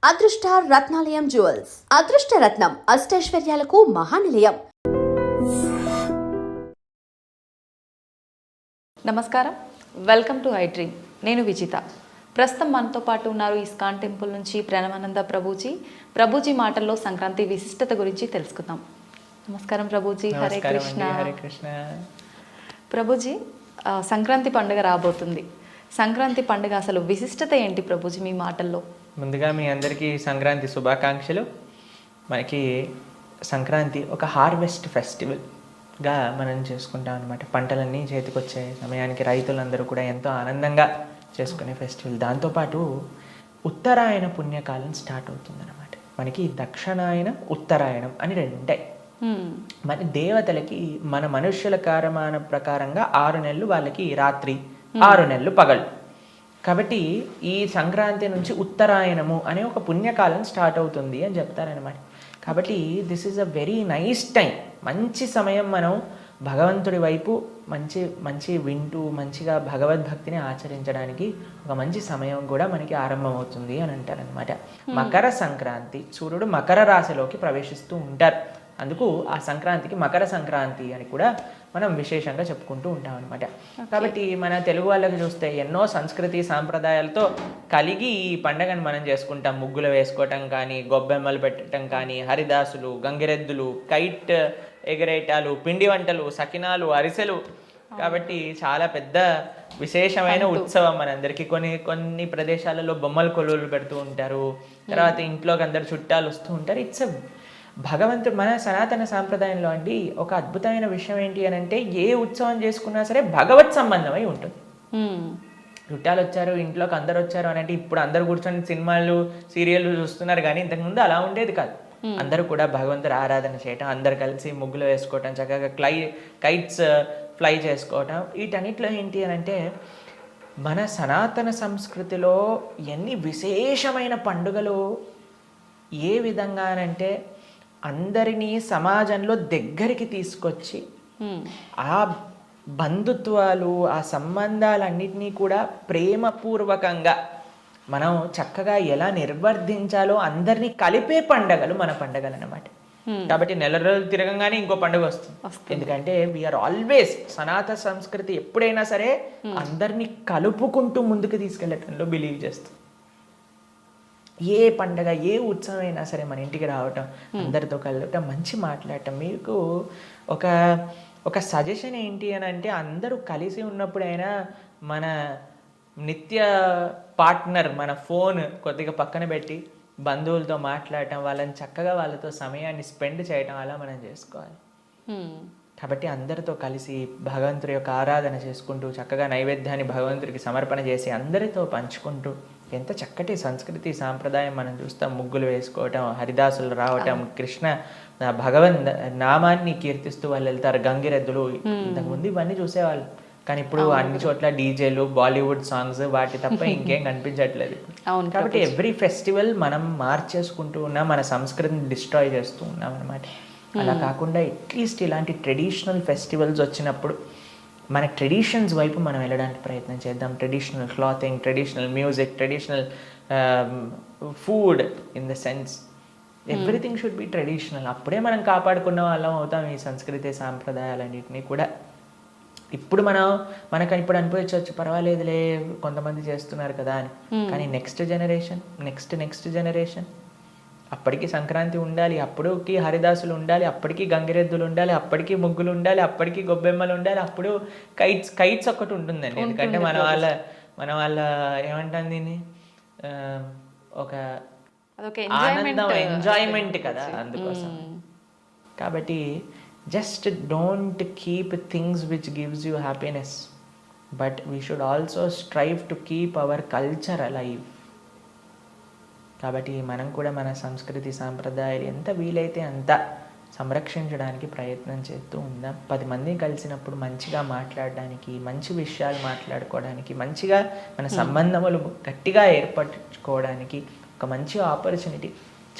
అదృష్ట రత్నాలయం జ్యువెల్స్ అదృష్ట రత్నం అష్టైశ్వర్యాలకు మహానిలయం. నమస్కారం, వెల్కమ్ టు ఐ డ్రీమ్. నేను విజిత. ప్రస్తుతం మనతో పాటు ఉన్నారు ఇస్కాన్ టెంపుల్ నుంచి ప్రణవానంద ప్రభుజీ మాటల్లో సంక్రాంతి విశిష్టత గురించి తెలుసుకుందాం. నమస్కారం ప్రభుజీ. హరే కృష్ణ. హరే కృష్ణ. ప్రభుజీ, సంక్రాంతి పండుగ రాబోతుంది. సంక్రాంతి పండుగ అసలు విశిష్టత ఏంటి ప్రభుజీ మీ మాటల్లో? ముందుగా మీ అందరికీ సంక్రాంతి శుభాకాంక్షలు. మనకి సంక్రాంతి ఒక హార్వెస్ట్ ఫెస్టివల్గా మనం చేసుకుంటాం అనమాట. పంటలన్నీ చేతికొచ్చే సమయానికి రైతులందరూ కూడా ఎంతో ఆనందంగా చేసుకునే ఫెస్టివల్. దాంతోపాటు ఉత్తరాయణ పుణ్యకాలం స్టార్ట్ అవుతుందన్నమాట. మనకి దక్షిణాయనం ఉత్తరాయణం అని రెండు ఉంటాయి. మన దేవతలకి మన మనుష్యుల కాలమాన ప్రకారంగా 6 నెలలు, వాళ్ళకి రాత్రి 6 నెలలు పగలు. కాబట్టి ఈ సంక్రాంతి నుంచి ఉత్తరాయణము అనే ఒక పుణ్యకాలం స్టార్ట్ అవుతుంది అని చెప్తారనమాట. కాబట్టి this is a very nice time, మంచి సమయం. మనం భగవంతుడి వైపు మంచి వింటూ మంచిగా భగవద్భక్తిని ఆచరించడానికి ఒక మంచి సమయం కూడా మనకి ఆరంభమవుతుంది అని అంటారనమాట. మకర సంక్రాంతి, సూర్యుడు మకర రాశిలోకి ప్రవేశిస్తూ ఉంటారు. అందుకు ఆ సంక్రాంతికి మకర సంక్రాంతి అని కూడా మనం విశేషంగా చెప్పుకుంటూ ఉంటాం అనమాట. కాబట్టి మన తెలుగు వాళ్ళకి చూస్తే ఎన్నో సంస్కృతి సాంప్రదాయాలతో కలిగి ఈ పండగను మనం చేసుకుంటాం. ముగ్గులు వేసుకోవటం కానీ, గొబ్బెమ్మలు పెట్టడం కానీ, హరిదాసులు, గంగిరెద్దులు, కైట్ ఎగరేటాలు, పిండి వంటలు, సకినాలు, అరిసెలు. కాబట్టి చాలా పెద్ద విశేషమైన ఉత్సవం మనందరికీ. కొన్ని ప్రదేశాలలో బొమ్మల కొలువులు పెడుతూ ఉంటారు. తర్వాత ఇంట్లోకి అందరు చుట్టాలు వస్తూ ఉంటారు. ఇట్స్ భగవంతుడు మన సనాతన సాంప్రదాయంలో అండి ఒక అద్భుతమైన విషయం ఏంటి అని అంటే, ఏ ఉత్సవం చేసుకున్నా సరే భగవత్ సంబంధమై ఉంటుంది. చుట్టాలు వచ్చారు, ఇంట్లోకి అందరు వచ్చారు అని అంటే ఇప్పుడు అందరు కూర్చొని సినిమాలు సీరియళ్ళు చూస్తున్నారు, కానీ ఇంతకుముందు అలా ఉండేది కాదు. అందరూ కూడా భగవంతుడు ఆరాధన చేయటం, అందరు కలిసి ముగ్గులు వేసుకోవటం, చక్కగా కైట్స్ ఫ్లై చేసుకోవటం. వీటన్నిటిలో ఏంటి అని అంటే, మన సనాతన సంస్కృతిలో ఎన్ని విశేషమైన పండుగలు ఏ విధంగా అంటే అందరినీ సమాజంలో దగ్గరికి తీసుకొచ్చి ఆ బంధుత్వాలు, ఆ సంబంధాలన్నిటినీ కూడా ప్రేమపూర్వకంగా మనం చక్కగా ఎలా నిర్వర్తించాలో అందరినీ కలిపే పండగలు మన పండగలు అన్నమాట. కాబట్టి నెల రోజులు తిరగంగానే ఇంకో పండుగ వస్తుంది. ఎందుకంటే వీఆర్ ఆల్వేస్, సనాతన సంస్కృతి ఎప్పుడైనా సరే అందరినీ కలుపుకుంటూ ముందుకు తీసుకెళ్ళటంలో బిలీవ్ చేస్తుంది. ఏ పండగ, ఏ ఉత్సవం అయినా సరే మన ఇంటికి రావటం, అందరితో కలవటం, మంచి మాట్లాడటం. మీకు ఒక సజెషన్ ఏంటి అని అంటే, అందరూ కలిసి ఉన్నప్పుడైనా మన నిత్య పార్ట్నర్, మన ఫోన్ కొద్దిగా పక్కన పెట్టి బంధువులతో మాట్లాడటం, వాళ్ళని చక్కగా వాళ్ళతో సమయాన్ని స్పెండ్ చేయటం, అలా మనం చేసుకోవాలి. కాబట్టి అందరితో కలిసి భగవంతుడి యొక్క ఆరాధన చేసుకుంటూ చక్కగా నైవేద్యాన్ని భగవంతుడికి సమర్పణ చేసి అందరితో పంచుకుంటూ ఎంత చక్కటి సంస్కృతి సాంప్రదాయం మనం చూస్తాం. ముగ్గులు వేసుకోవటం, హరిదాసులు రావటం, కృష్ణ భగవన్ నామాన్ని కీర్తిస్తూ వాళ్ళు వెళ్తారు. గంగిరెద్దులు, ఇంతకుముందు ఇవన్నీ చూసేవాళ్ళు, కానీ ఇప్పుడు అన్ని చోట్ల డీజేలు, బాలీవుడ్ సాంగ్స్, వాటి తప్ప ఇంకేం కనిపించట్లేదు. కాబట్టి ఎవ్రీ ఫెస్టివల్ మనం మార్చేసుకుంటూ ఉన్నాం, మన సంస్కృతిని డిస్ట్రాయ్ చేస్తూ ఉన్నాం అనమాట. అలా కాకుండా అట్లీస్ట్ ఇలాంటి ట్రెడిషనల్ ఫెస్టివల్స్ వచ్చినప్పుడు మన ట్రెడిషన్స్ వైపు మనం వెళ్ళడానికి ప్రయత్నం చేద్దాం. Traditional clothing, traditional music, traditional food, in the sense everything should be traditional. అప్పుడే మనం కాపాడుకున్న వాళ్ళం అవుతాం ఈ సంస్కృతి సాంప్రదాయాలన్నింటినీ కూడా. ఇప్పుడు మనకు ఇప్పుడు అనిపించవచ్చు, పర్వాలేదులే కొంతమంది చేస్తున్నారు కదా అని. కానీ నెక్స్ట్ జనరేషన్ అప్పటికి సంక్రాంతి ఉండాలి, అప్పటికి హరిదాసులు ఉండాలి, అప్పటికి గంగిరెద్దులు ఉండాలి, అప్పటికి ముగ్గులు ఉండాలి, అప్పటికి గొబ్బెమ్మలు ఉండాలి, అప్పుడు కైట్స్ ఒక్కటి ఉంటుందండి. ఎందుకంటే మన వాళ్ళ ఏమంటాం దీన్ని, ఒక ఆనందం, ఎంజాయ్మెంట్ కదా, అందుకోసం. కాబట్టి just don't keep things which gives you happiness, but we should also strive to keep our culture alive. కాబట్టి మనం కూడా మన సంస్కృతి సాంప్రదాయాలు ఎంత వీలైతే అంత సంరక్షించడానికి ప్రయత్నం చేస్తూ ఉందాం. 10 మంది కలిసినప్పుడు మంచిగా మాట్లాడడానికి, మంచి విషయాలు మాట్లాడుకోవడానికి, మంచిగా మన సంబంధములు గట్టిగా ఏర్పరచుకోవడానికి ఒక మంచి ఆపర్చునిటీ.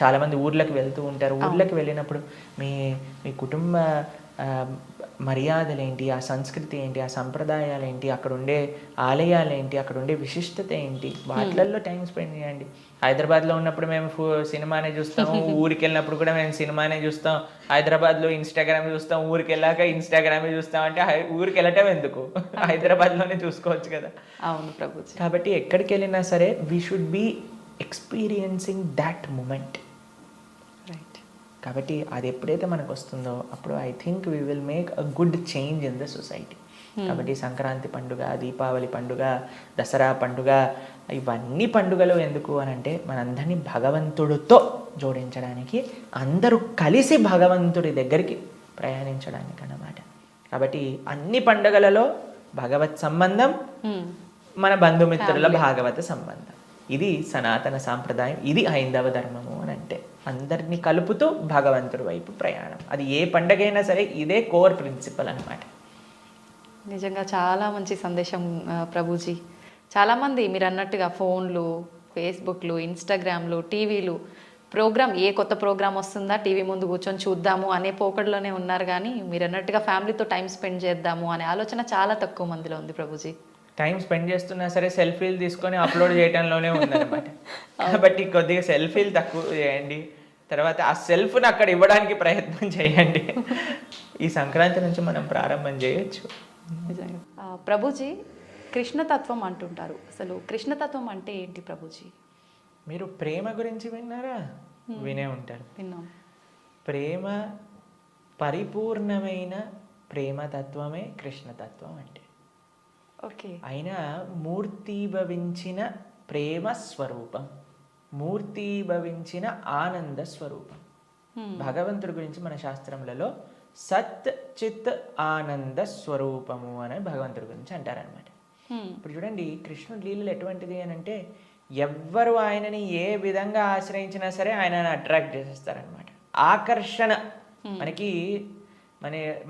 చాలామంది ఊర్లకు వెళ్తూ ఉంటారు. ఊర్లకు వెళ్ళినప్పుడు మీ కుటుంబ మర్యాదలేంటి, ఆ సంస్కృతి ఏంటి, ఆ సంప్రదాయాలు ఏంటి, అక్కడ ఉండే ఆలయాలు ఏంటి, అక్కడ ఉండే విశిష్టత ఏంటి, వాటిల్లో టైం స్పెండ్ చేయండి. హైదరాబాద్లో ఉన్నప్పుడు మేము సినిమానే చూస్తాము, ఊరికి వెళ్ళినప్పుడు కూడా మేము సినిమానే చూస్తాం. హైదరాబాద్లో ఇన్స్టాగ్రామ్ చూస్తాం, ఊరికి వెళ్ళాక ఇన్స్టాగ్రామే చూస్తాం. అంటే ఊరికి వెళ్ళటం ఎందుకు, హైదరాబాద్లోనే చూసుకోవచ్చు కదా. అవును ప్రభుజీ. కాబట్టి ఎక్కడికి వెళ్ళినా సరే we should be experiencing that moment. Right. కాబట్టి అది ఎప్పుడైతే మనకు వస్తుందో అప్పుడు I think we will make a good change in the society. కాబట్టి సంక్రాంతి పండుగ, దీపావళి పండుగ, దసరా పండుగ, ఇవన్నీ పండుగలు ఎందుకు అని అంటే మనందరినీ భగవంతుడితో జోడించడానికి, అందరూ కలిసి భగవంతుడి దగ్గరికి ప్రయాణించడానికి అన్నమాట. కాబట్టి అన్ని పండుగలలో భగవత్ సంబంధం, మన బంధుమిత్రుల భాగవత సంబంధం, ఇది సనాతన సాంప్రదాయం, ఇది హైందవ ధర్మము అని అంటే అందరినీ కలుపుతూ భగవంతుడి వైపు ప్రయాణం. అది ఏ పండగైనా సరే ఇదే కోర్ ప్రిన్సిపల్ అనమాట. నిజంగా చాలా మంచి సందేశం ప్రభుజీ. చాలామంది మీరు అన్నట్టుగా ఫోన్లు, ఫేస్బుక్లు, ఇన్స్టాగ్రామ్లు, టీవీలు, ఏ కొత్త ప్రోగ్రామ్ వస్తుందా టీవీ ముందు కూర్చొని చూద్దాము అనే పోకడలోనే ఉన్నారు. కానీ మీరు అన్నట్టుగా ఫ్యామిలీతో టైం స్పెండ్ చేద్దాము అనే ఆలోచన చాలా తక్కువ మందిలో ఉంది ప్రభుజీ. టైం స్పెండ్ చేస్తున్నా సరే సెల్ఫీలు తీసుకొని అప్లోడ్ చేయడంలోనే ఉందన్నమాట. కాబట్టి కొద్దిగా సెల్ఫీలు తక్కువ చేయండి, తర్వాత ఆ సెల్ఫ్ని అక్కడ ఇవ్వడానికి ప్రయత్నం చేయండి. ఈ సంక్రాంతి నుంచి మనం ప్రారంభం చేయొచ్చు. నిజంగా ప్రభుజీ, కృష్ణతత్వం అంటుంటారు. అసలు కృష్ణతత్వం అంటే ఏంటి ప్రభుజీ? మీరు ప్రేమ గురించి విన్నారా? వినే ఉంటారు. విన్నాం. ప్రేమ, పరిపూర్ణమైన ప్రేమతత్వమే కృష్ణతత్వం అంటే. ఓకే. అయినా మూర్తీభవించిన ప్రేమ స్వరూపం, మూర్తీభవించిన ఆనంద స్వరూపం. భగవంతుడి గురించి మన శాస్త్రములలో సత్ చిత్ ఆనంద స్వరూపము అని భగవంతుడి గురించి అంటారనమాట. ఇప్పుడు చూడండి, కృష్ణుడి లీలలు ఎటువంటిది అని అంటే ఎవ్వరు ఆయనని ఏ విధంగా ఆశ్రయించినా సరే ఆయనని అట్రాక్ట్ చేసేస్తారనమాట. ఆకర్షణ మనకి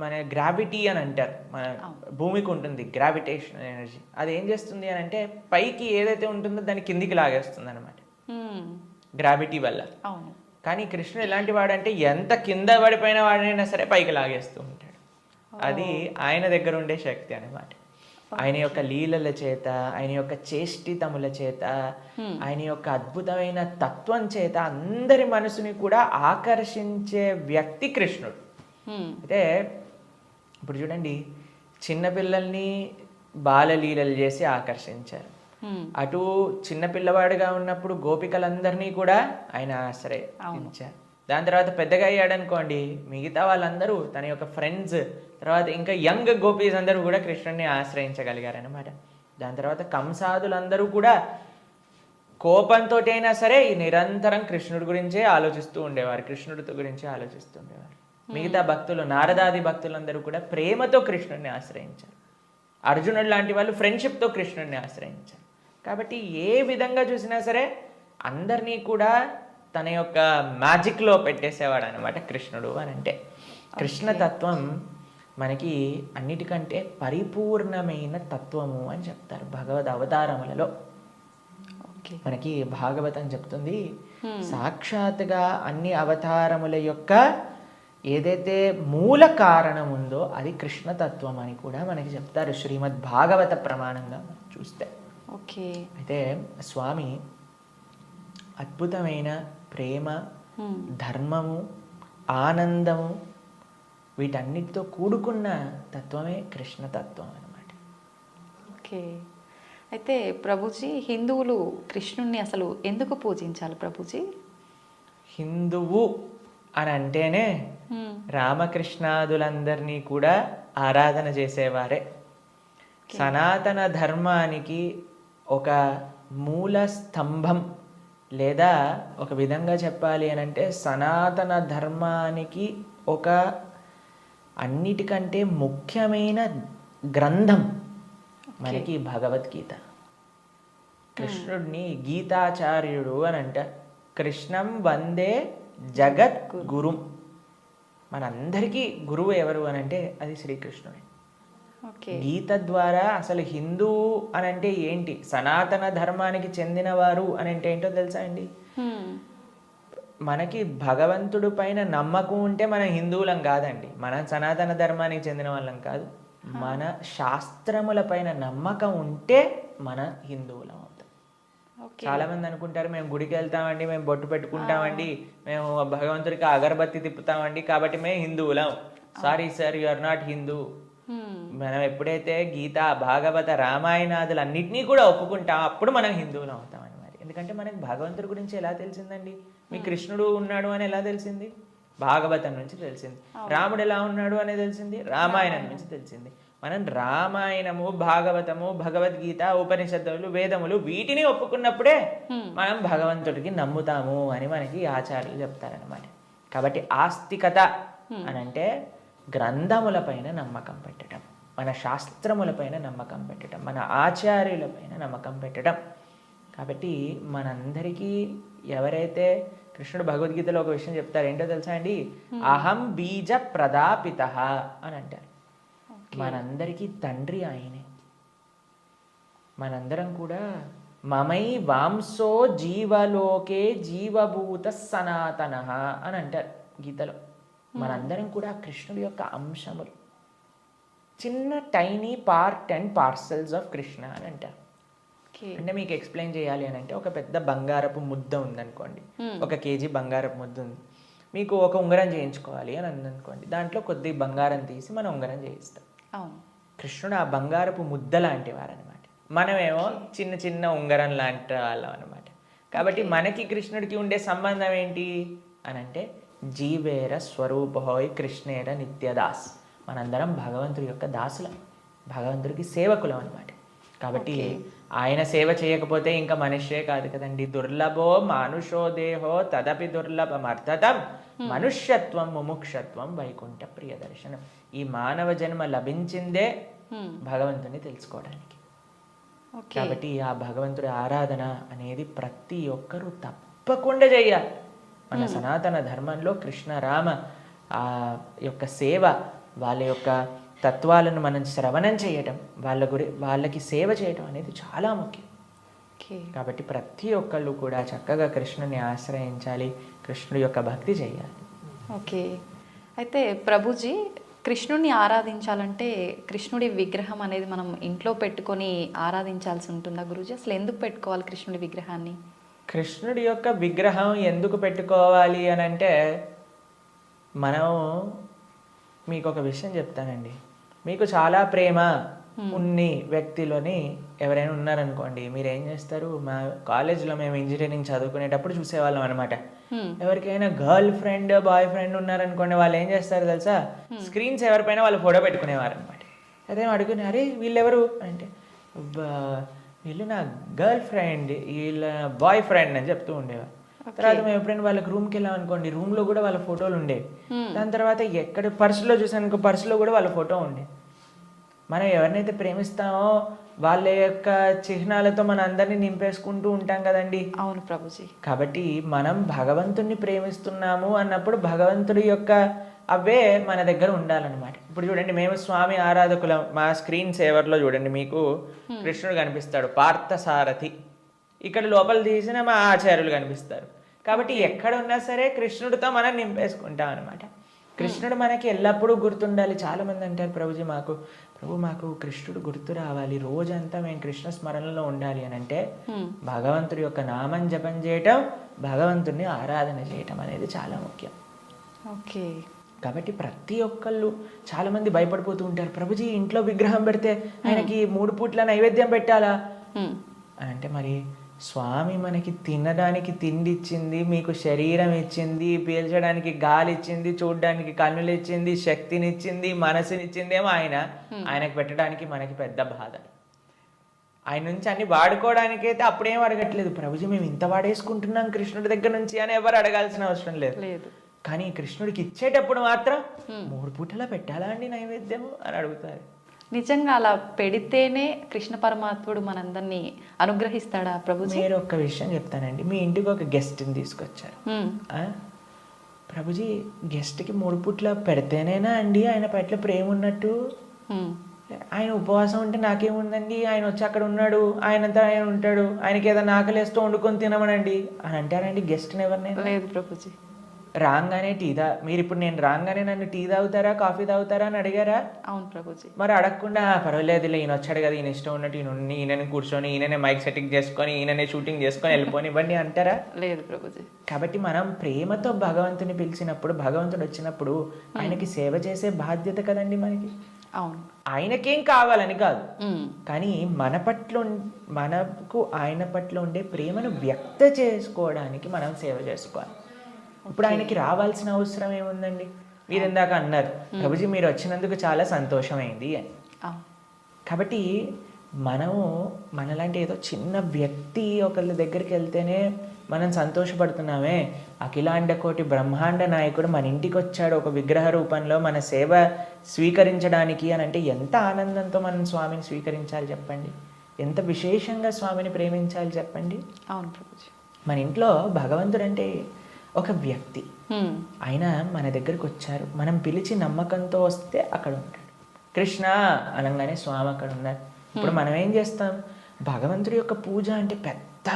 మన గ్రావిటీ అని అంటారు. మన భూమికి ఉంటుంది గ్రావిటేషన్ ఎనర్జీ. అది ఏం చేస్తుంది అని అంటే పైకి ఏదైతే ఉంటుందో దాన్ని కిందికి లాగేస్తుంది అనమాట గ్రావిటీ వల్ల. కానీ కృష్ణుడు ఎలాంటి వాడంటే ఎంత కింద పడిపోయిన వాడినైనా సరే పైకి లాగేస్తూ ఉంటాడు. అది ఆయన దగ్గర ఉండే శక్తి అనమాట. ఆయన యొక్క లీలల చేత, ఆయన యొక్క చేష్టితముల చేత, ఆయన యొక్క అద్భుతమైన తత్వం చేత అందరి మనసుని కూడా ఆకర్షించే వ్యక్తి కృష్ణుడు. అయితే ఇప్పుడు చూడండి, చిన్నపిల్లల్ని బాలలీలలు చేసి ఆకర్షించారు. అటు చిన్నపిల్లవాడుగా ఉన్నప్పుడు గోపికలందరినీ కూడా ఆయన ఆశ్రయించారు. దాని తర్వాత పెద్దగా అయ్యాడనుకోండి, మిగతా వాళ్ళందరూ తన యొక్క ఫ్రెండ్స్, తర్వాత ఇంకా యంగ్ గోపీస్ అందరూ కూడా కృష్ణుడిని ఆశ్రయించగలిగారనమాట. దాని తర్వాత కంసాదులందరూ కూడా కోపంతో అయినా సరే నిరంతరం కృష్ణుడి గురించే ఆలోచిస్తూ ఉండేవారు, కృష్ణుడి గురించే ఆలోచిస్తూ ఉండేవారు. మిగతా భక్తులు, నారదాది భక్తులందరూ కూడా ప్రేమతో కృష్ణుడిని ఆశ్రయించారు. అర్జునుడు లాంటి వాళ్ళు ఫ్రెండ్షిప్తో కృష్ణుడిని ఆశ్రయించారు. కాబట్టి ఏ విధంగా చూసినా సరే అందరినీ కూడా తన యొక్క మ్యాజిక్లో పెట్టేసేవాడు అనమాట కృష్ణుడు అని అంటే. కృష్ణతత్వం మనకి అన్నిటికంటే పరిపూర్ణమైన తత్వము అని చెప్తారు భగవద్ అవతారములలో. మనకి భాగవతం చెప్తుంది, సాక్షాత్గా అన్ని అవతారముల యొక్క ఏదైతే మూల కారణం ఉందో అది కృష్ణతత్వం అని కూడా మనకి చెప్తారు శ్రీమద్ భాగవత ప్రమాణంగా చూస్తే. ఓకే. అయితే స్వామి అద్భుతమైన ప్రేమ, ధర్మము, ఆనందము, వీటన్నిటితో కూడుకున్న తత్వమే కృష్ణతత్వం అన్నమాట. ఓకే. అయితే ప్రభుజీ, హిందువులు కృష్ణుణ్ణి అసలు ఎందుకు పూజించాలి ప్రభుజీ? హిందువు అని అంటేనే రామకృష్ణాదులందరినీ కూడా ఆరాధన చేసేవారే. సనాతన ధర్మానికి ఒక మూల స్తంభం, లేదా ఒక విధంగా చెప్పాలి అని అంటే సనాతన ధర్మానికి ఒక అన్నిటికంటే ముఖ్యమైన గ్రంథం మనకి భగవద్గీత. కృష్ణుడిని గీతాచార్యుడు అని అంటారు. కృష్ణం వందే జగత్ గురుం. మనందరికీ గురువు ఎవరు అని అంటే అది శ్రీకృష్ణుడే. గీత ద్వారా అసలు హిందువు అని అంటే ఏంటి, సనాతన ధర్మానికి చెందినవారు అని అంటే ఏంటో తెలుసా అండి? మనకి భగవంతుడి పైన నమ్మకం ఉంటే మనం హిందువులం కాదండి, మన సనాతన ధర్మానికి చెందిన వాళ్ళం కాదు. మన శాస్త్రముల పైన నమ్మకం ఉంటే మన హిందువులం అవుతాం. ఓకే. చాలా మంది అనుకుంటారు మేము గుడికి వెళ్తామండి, మేము బొట్టు పెట్టుకుంటామండి, మేము భగవంతుడికి అగరబత్తి తిప్పుతామండి కాబట్టి మేము హిందువులం. Sorry sir, you are not Hindu. మనం ఎప్పుడైతే గీత, భాగవత, రామాయణాదులు అన్నిటినీ కూడా ఒప్పుకుంటాం అప్పుడు మనం హిందువులం అవుతాం అని. మరి ఎందుకంటే మనకి భగవంతుడి గురించి ఎలా తెలిసిందండి? మీ కృష్ణుడు ఉన్నాడు అని ఎలా తెలిసింది? భాగవతం నుంచి తెలిసింది. రాముడు ఎలా ఉన్నాడు అనేది తెలిసింది రామాయణం నుంచి తెలిసింది. మనం రామాయణము, భాగవతము, భగవద్గీత, ఉపనిషత్తులు, వేదములు వీటిని ఒప్పుకున్నప్పుడే మనం భగవంతుడికి నమ్ముతాము అని మనకి ఆచార్యులు చెప్తారనమాట. కాబట్టి ఆస్తికత అని అంటే గ్రంథములపైన నమ్మకం పెట్టడం, మన శాస్త్రములపైన నమ్మకం పెట్టడం, మన ఆచార్యులపైన నమ్మకం పెట్టడం. కాబట్టి మనందరికీ ఎవరైతే కృష్ణుడు భగవద్గీతలో ఒక విషయం చెప్తారు, ఏంటో తెలుసా అండి? అహం బీజ ప్రదాపిత అని అంటారు. మనందరికీ తండ్రి ఆయనే. మనందరం కూడా మమై వాంసో జీవలోకే జీవభూత సనాతన అని అంటారు గీతలో. మనందరం కూడా కృష్ణుడి యొక్క అంశములు, చిన్న tiny part and parcels of Krishna అని అంటారు. అంటే మీకు ఎక్స్ప్లెయిన్ చేయాలి అని అంటే, ఒక పెద్ద బంగారపు ముద్ద ఉందనుకోండి, 1 kg బంగారపు ముద్ద ఉంది. మీకు ఒక ఉంగరం చేయించుకోవాలి అని అందనుకోండి, దాంట్లో కొద్ది బంగారం తీసి మనం ఉంగరం చేయిస్తాం. కృష్ణుడు ఆ బంగారపు ముద్ద లాంటి వారనమాట, మనమేమో చిన్న చిన్న ఉంగరం లాంటి వాళ్ళం అనమాట. కాబట్టి మనకి కృష్ణుడికి ఉండే సంబంధం ఏంటి అని అంటే, జీవేర స్వరూపహోయ్ కృష్ణేర నిత్యదాస్. మనందరం భగవంతుడి యొక్క దాసులం, భగవంతుడికి సేవకులం అనమాట. కాబట్టి ఆయన సేవ చేయకపోతే ఇంకా మనుష్యే కాదు కదండి. దుర్లభో మానుషో దేహో తదపి దుర్లభమర్థతం మనుష్యత్వం ముముక్షత్వం వైకుంఠ ప్రియదర్శనం. ఈ మానవ జన్మ లభించిందే భగవంతుని తెలుసుకోవడానికి. కాబట్టి ఆ భగవంతుడి ఆరాధన అనేది ప్రతి ఒక్కరూ తప్పకుండా చేయాలి. మన సనాతన ధర్మంలో కృష్ణ రామ ఆ యొక్క సేవ, వాళ్ళ యొక్క తత్వాలను మనం శ్రవణం చేయటం, వాళ్ళకి సేవ చేయటం అనేది చాలా ముఖ్యం. కాబట్టి ప్రతి ఒక్కళ్ళు కూడా చక్కగా కృష్ణుని ఆశ్రయించాలి, కృష్ణుడి యొక్క భక్తి చేయాలి. ఓకే. అయితే ప్రభుజీ, కృష్ణుడిని ఆరాధించాలంటే కృష్ణుడి విగ్రహం అనేది మనం ఇంట్లో పెట్టుకొని ఆరాధించాల్సి ఉంటుందా గురూజీ? అసలు ఎందుకు పెట్టుకోవాలి కృష్ణుడి విగ్రహాన్ని? కృష్ణుడి యొక్క విగ్రహం ఎందుకు పెట్టుకోవాలి అని అంటే, మనం మీకు ఒక విషయం చెప్తానండి. మీకు చాలా ప్రేమ ఉన్ని వ్యక్తిలోని ఎవరైనా ఉన్నారనుకోండి, మీరు ఏం చేస్తారు? మా కాలేజ్లో మేము ఇంజనీరింగ్ చదువుకునేటప్పుడు చూసేవాళ్ళం అనమాట. ఎవరికైనా గర్ల్ ఫ్రెండ్, బాయ్ ఫ్రెండ్ ఉన్నారనుకోండి, వాళ్ళు ఏం చేస్తారు తెలుసా? స్క్రీన్స్ ఎవరిపైన వాళ్ళు ఫోటో పెట్టుకునేవారు అనమాట. అదే అడుగునే, అరే వీళ్ళెవరు అంటే, వీళ్ళు నా గర్ల్ ఫ్రెండ్, వీళ్ళ బాయ్ ఫ్రెండ్ అని చెప్తూ ఉండేవారు. తర్వాత మేము ఎప్పుడైనా వాళ్ళకి రూమ్కి వెళ్ళాం అనుకోండి, రూమ్లో కూడా వాళ్ళ ఫోటోలు ఉండేవి. దాని తర్వాత ఎక్కడ పర్సులో చూసానుకో, పర్సులో కూడా వాళ్ళ ఫోటో ఉండే. మనం ఎవరినైతే ప్రేమిస్తామో వాళ్ళ యొక్క చిహ్నాలతో మన అందరినీ నింపేసుకుంటూ ఉంటాం కదండి. అవును ప్రభుజీ. కాబట్టి మనం భగవంతుణ్ణి ప్రేమిస్తున్నాము అన్నప్పుడు భగవంతుడి యొక్క అవే మన దగ్గర ఉండాలన్నమాట. ఇప్పుడు చూడండి, మేము స్వామి ఆరాధకులం. మా స్క్రీన్ సేవర్లో చూడండి, మీకు కృష్ణుడు కనిపిస్తాడు, పార్థసారథి. ఇక్కడ లోపల తీసిన మా ఆచార్యులు కనిపిస్తారు. కాబట్టి ఎక్కడ ఉన్నా సరే కృష్ణుడితో మనం నింపేసుకుంటాం అనమాట. కృష్ణుడు మనకి ఎల్లప్పుడూ గుర్తుండాలి. చాలా మంది అంటారు, ప్రభుజీ మాకు కృష్ణుడు గుర్తు రావాలి, రోజంతా మేము కృష్ణ స్మరణలో ఉండాలి అని అంటే, భగవంతుడి యొక్క నామం జపం చేయటం, భగవంతుడిని ఆరాధన చేయటం అనేది చాలా ముఖ్యం. ఓకే. కాబట్టి ప్రతి ఒక్కళ్ళు చాలా మంది భయపడిపోతూ ఉంటారు, ప్రభుజీ ఇంట్లో విగ్రహం పెడితే ఆయనకి 3 పూట్ల నైవేద్యం పెట్టాలా అని అంటే, మరి స్వామి మనకి తినడానికి తిండి ఇచ్చింది, మీకు శరీరం ఇచ్చింది, పీల్చడానికి గాలి ఇచ్చింది, చూడడానికి కన్నులు ఇచ్చింది, శక్తిని ఇచ్చింది, మనసునిచ్చిందేమో ఆయనకు పెట్టడానికి మనకి పెద్ద బాధ. ఆయన నుంచి అన్ని వాడుకోవడానికి అయితే అప్పుడేం అడగట్లేదు, ప్రభుజీ మేము ఇంత వాడేసుకుంటున్నాం కృష్ణుడి దగ్గర నుంచి అని ఎవరు అడగాల్సిన అవసరం లేదు. కానీ కృష్ణుడికి ఇచ్చేటప్పుడు మాత్రం 3 పూటలా పెట్టాలా అండి నైవేద్యం అని అడుగుతారు. నిజంగా అలా పెడితేనే కృష్ణ పరమాత్ముడు మనందరినీ అనుగ్రహిస్తాడా ప్రభుజీ? మీరు ఒక్క విషయం చెప్తానండి. మీ ఇంటికి ఒక గెస్ట్ని తీసుకొచ్చారు, ప్రభుజీ గెస్ట్కి 3 పూట్ల పెడితేనేనా అండి ఆయన పట్ల ప్రేమ ఉన్నట్టు? ఆయన ఉపవాసం ఉంటే నాకేముందండి, ఆయన వచ్చి అక్కడ ఉన్నాడు, ఆయనంతా ఆయన ఉంటాడు, ఆయనకి ఏదైనా ఆకలేస్తూ వండుకొని తినమనండి అని అంటారండి గెస్ట్ని ఎవరినైనా? లేదు ప్రభుజీ. రాగానే మీరు ఇప్పుడు నేను రాగానే నన్ను టీ తాగుతారా కాఫీ తాగుతారా అని అడిగారా? అవును ప్రభుజీ. మరి అడగకుండా పర్వాలేదులే ఈయన వచ్చాడు కదా, ఈయన ఇష్టం ఉన్నట్టు ఈయనని కూర్చొని ఈయననే మైక్ సెట్టింగ్ చేసుకొని ఈయననే షూటింగ్ చేసుకొని వెళ్ళిపోని ఇవ్వండి అంటారా? లేదు ప్రభుజీ. కాబట్టి మనం ప్రేమతో భగవంతుని పిలిచినప్పుడు, భగవంతుడు వచ్చినప్పుడు ఆయనకి సేవ చేసే బాధ్యత కదండి మనకి. అవును. ఆయనకేం కావాలని కాదు, కానీ మనకు ఆయన పట్ల ఉండే ప్రేమను వ్యక్త చేసుకోవడానికి మనం సేవ చేసుకోవాలి. ఇప్పుడు ఆయనకి రావాల్సిన అవసరం ఏముందండి? మీరు ఇందాక అన్నారు ప్రభుజీ మీరు వచ్చినందుకు చాలా సంతోషమైంది అని. కాబట్టి మనము మనలాంటి ఏదో చిన్న వ్యక్తి ఒకళ్ళ దగ్గరికి వెళ్తేనే మనం సంతోషపడుతున్నామే, అఖిలాండ కోటి బ్రహ్మాండ నాయకుడు మన ఇంటికి వచ్చాడు ఒక విగ్రహ రూపంలో మన సేవ స్వీకరించడానికి అని అంటే ఎంత ఆనందంతో మనం స్వామిని స్వీకరించాలి చెప్పండి, ఎంత విశేషంగా స్వామిని ప్రేమించాలి చెప్పండి. అవును ప్రభుజీ. మన ఇంట్లో భగవంతుడు అంటే ఒక వ్యక్తి, ఆయన మన దగ్గరికి వచ్చారు, మనం పిలిచి నమ్మకంతో వస్తే అక్కడ ఉంటాడు. కృష్ణ అనగానే స్వామి అక్కడ ఉన్నారు. ఇప్పుడు మనం ఏం చేస్తాం, భగవంతుడి యొక్క పూజ అంటే పెద్ద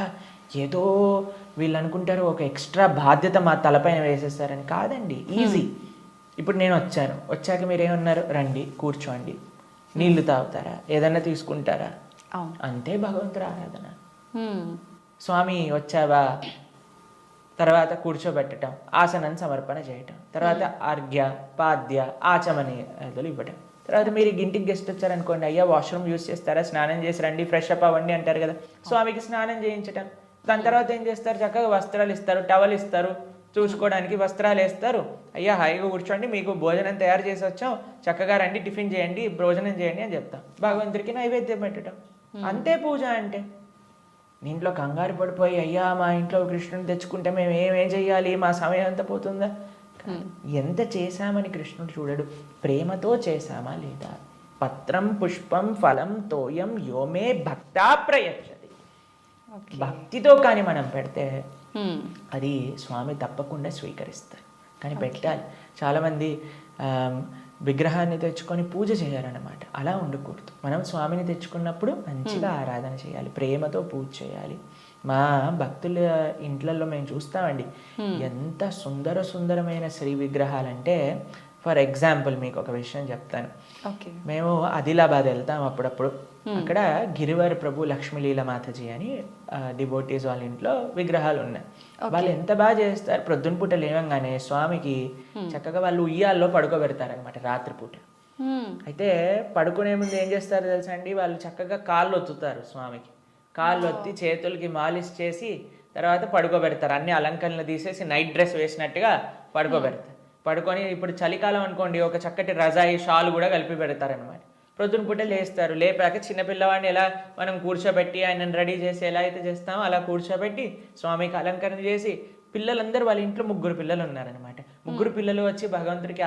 ఏదో వీళ్ళు అనుకుంటారు ఒక ఎక్స్ట్రా బాధ్యత మా తలపైన వేసేస్తారని. కాదండి, ఈజీ. ఇప్పుడు నేను వచ్చాక మీరు ఏమన్నారు, రండి కూర్చోండి, నీళ్లు తాగుతారా, ఏదన్నా తీసుకుంటారా, అంతే భగవంతుడి ఆరాధన. స్వామి వచ్చావా, తర్వాత కూర్చోబెట్టడం, ఆసనం సమర్పణ చేయటం, తర్వాత అర్ఘ్య పాద్య ఆచమనీయాలు ఇవ్వటం. తర్వాత మీరు ఇంటికి గెస్ట్ వచ్చారనుకోండి, అయ్యా వాష్రూమ్ యూజ్ చేస్తారా, స్నానం చేసి రండి, ఫ్రెష్ అప్ అవ్వండి అంటారు కదా, స్వామికి స్నానం చేయించటం. దాని తర్వాత ఏం చేస్తారు, చక్కగా వస్త్రాలు ఇస్తారు, టవల్ ఇస్తారు, చూసుకోవడానికి వస్త్రాలు వేస్తారు, అయ్యా హాయిగా కూర్చోండి, మీకు భోజనం తయారు చేసి వచ్చాం, చక్కగా రండి, టిఫిన్ చేయండి, భోజనం చేయండి అని చెప్తాం. భగవంతుడికి నైవేద్యం పెట్టడం, అంతే పూజ అంటే. ఇంట్లో కంగారు పడిపోయి అయ్యా మా ఇంట్లో కృష్ణుని తెచ్చుకుంటే మేము ఏమేం చెయ్యాలి, మా సమయం అంతా పోతుందా? ఎంత చేశామని కృష్ణుడు చూడడు, ప్రేమతో చేశామా లేదా. పత్రం పుష్పం ఫలం తోయం యోమే భక్తా ప్రయచ్చతి. భక్తితో కానీ మనం పెడితే అది స్వామి తప్పకుండా స్వీకరిస్తారు. కానీ పెట్టాలి. చాలామంది విగ్రహాన్ని తెచ్చుకొని పూజ చేయాలన్నమాట. అలా ఉండకూడదు. మనం స్వామిని తెచ్చుకున్నప్పుడు మంచిగా ఆరాధన చేయాలి, ప్రేమతో పూజ చేయాలి. మా భక్తుల ఇంట్లలో మేము చూస్తామండి, ఎంత సుందరమైన శ్రీ విగ్రహాలంటే, ఫర్ ఎగ్జాంపుల్ మీకు ఒక విషయం చెప్తాను. మేము ఆదిలాబాద్ వెళ్తాం అప్పుడప్పుడు. అక్కడ గిరివర్ ప్రభు లక్ష్మీలీల మాతాజీ అని డివోటీస్ వాళ్ళ ఇంట్లో విగ్రహాలు ఉన్నాయి. వాళ్ళు ఎంత బాగా చేస్తారు, ప్రొద్దున పూట లేవంగానే స్వామికి చక్కగా వాళ్ళు ఉయ్యాల్లో పడుకోబెడతారనమాట రాత్రిపూట. అయితే పడుకునే ముందు ఏం చేస్తారో తెలుసా అండి, వాళ్ళు చక్కగా కాళ్ళు ఒత్తుతారు స్వామికి. కాళ్ళు ఒత్తి చేతులకి మాలిష్ చేసి తర్వాత పడుకోబెడతారు. అన్ని అలంకరణలు తీసేసి నైట్ డ్రెస్ వేసినట్టుగా పడుకోబెడతారు. పడుకొని ఇప్పుడు చలికాలం అనుకోండి, ఒక చక్కటి రజాయి షాల్ కూడా కలిపి పెడతారనమాట. ప్రొద్దున పూట లేస్తారు. లేపాక చిన్నపిల్లవాడిని ఎలా మనం కూర్చోబెట్టి ఆయనను రెడీ చేసి ఎలా అయితే చేస్తామో అలా కూర్చోబెట్టి స్వామికి అలంకరణ చేసి, పిల్లలందరూ వాళ్ళ ఇంట్లో 3 పిల్లలు ఉన్నారనమాట. 3 పిల్లలు వచ్చి భగవంతుడికి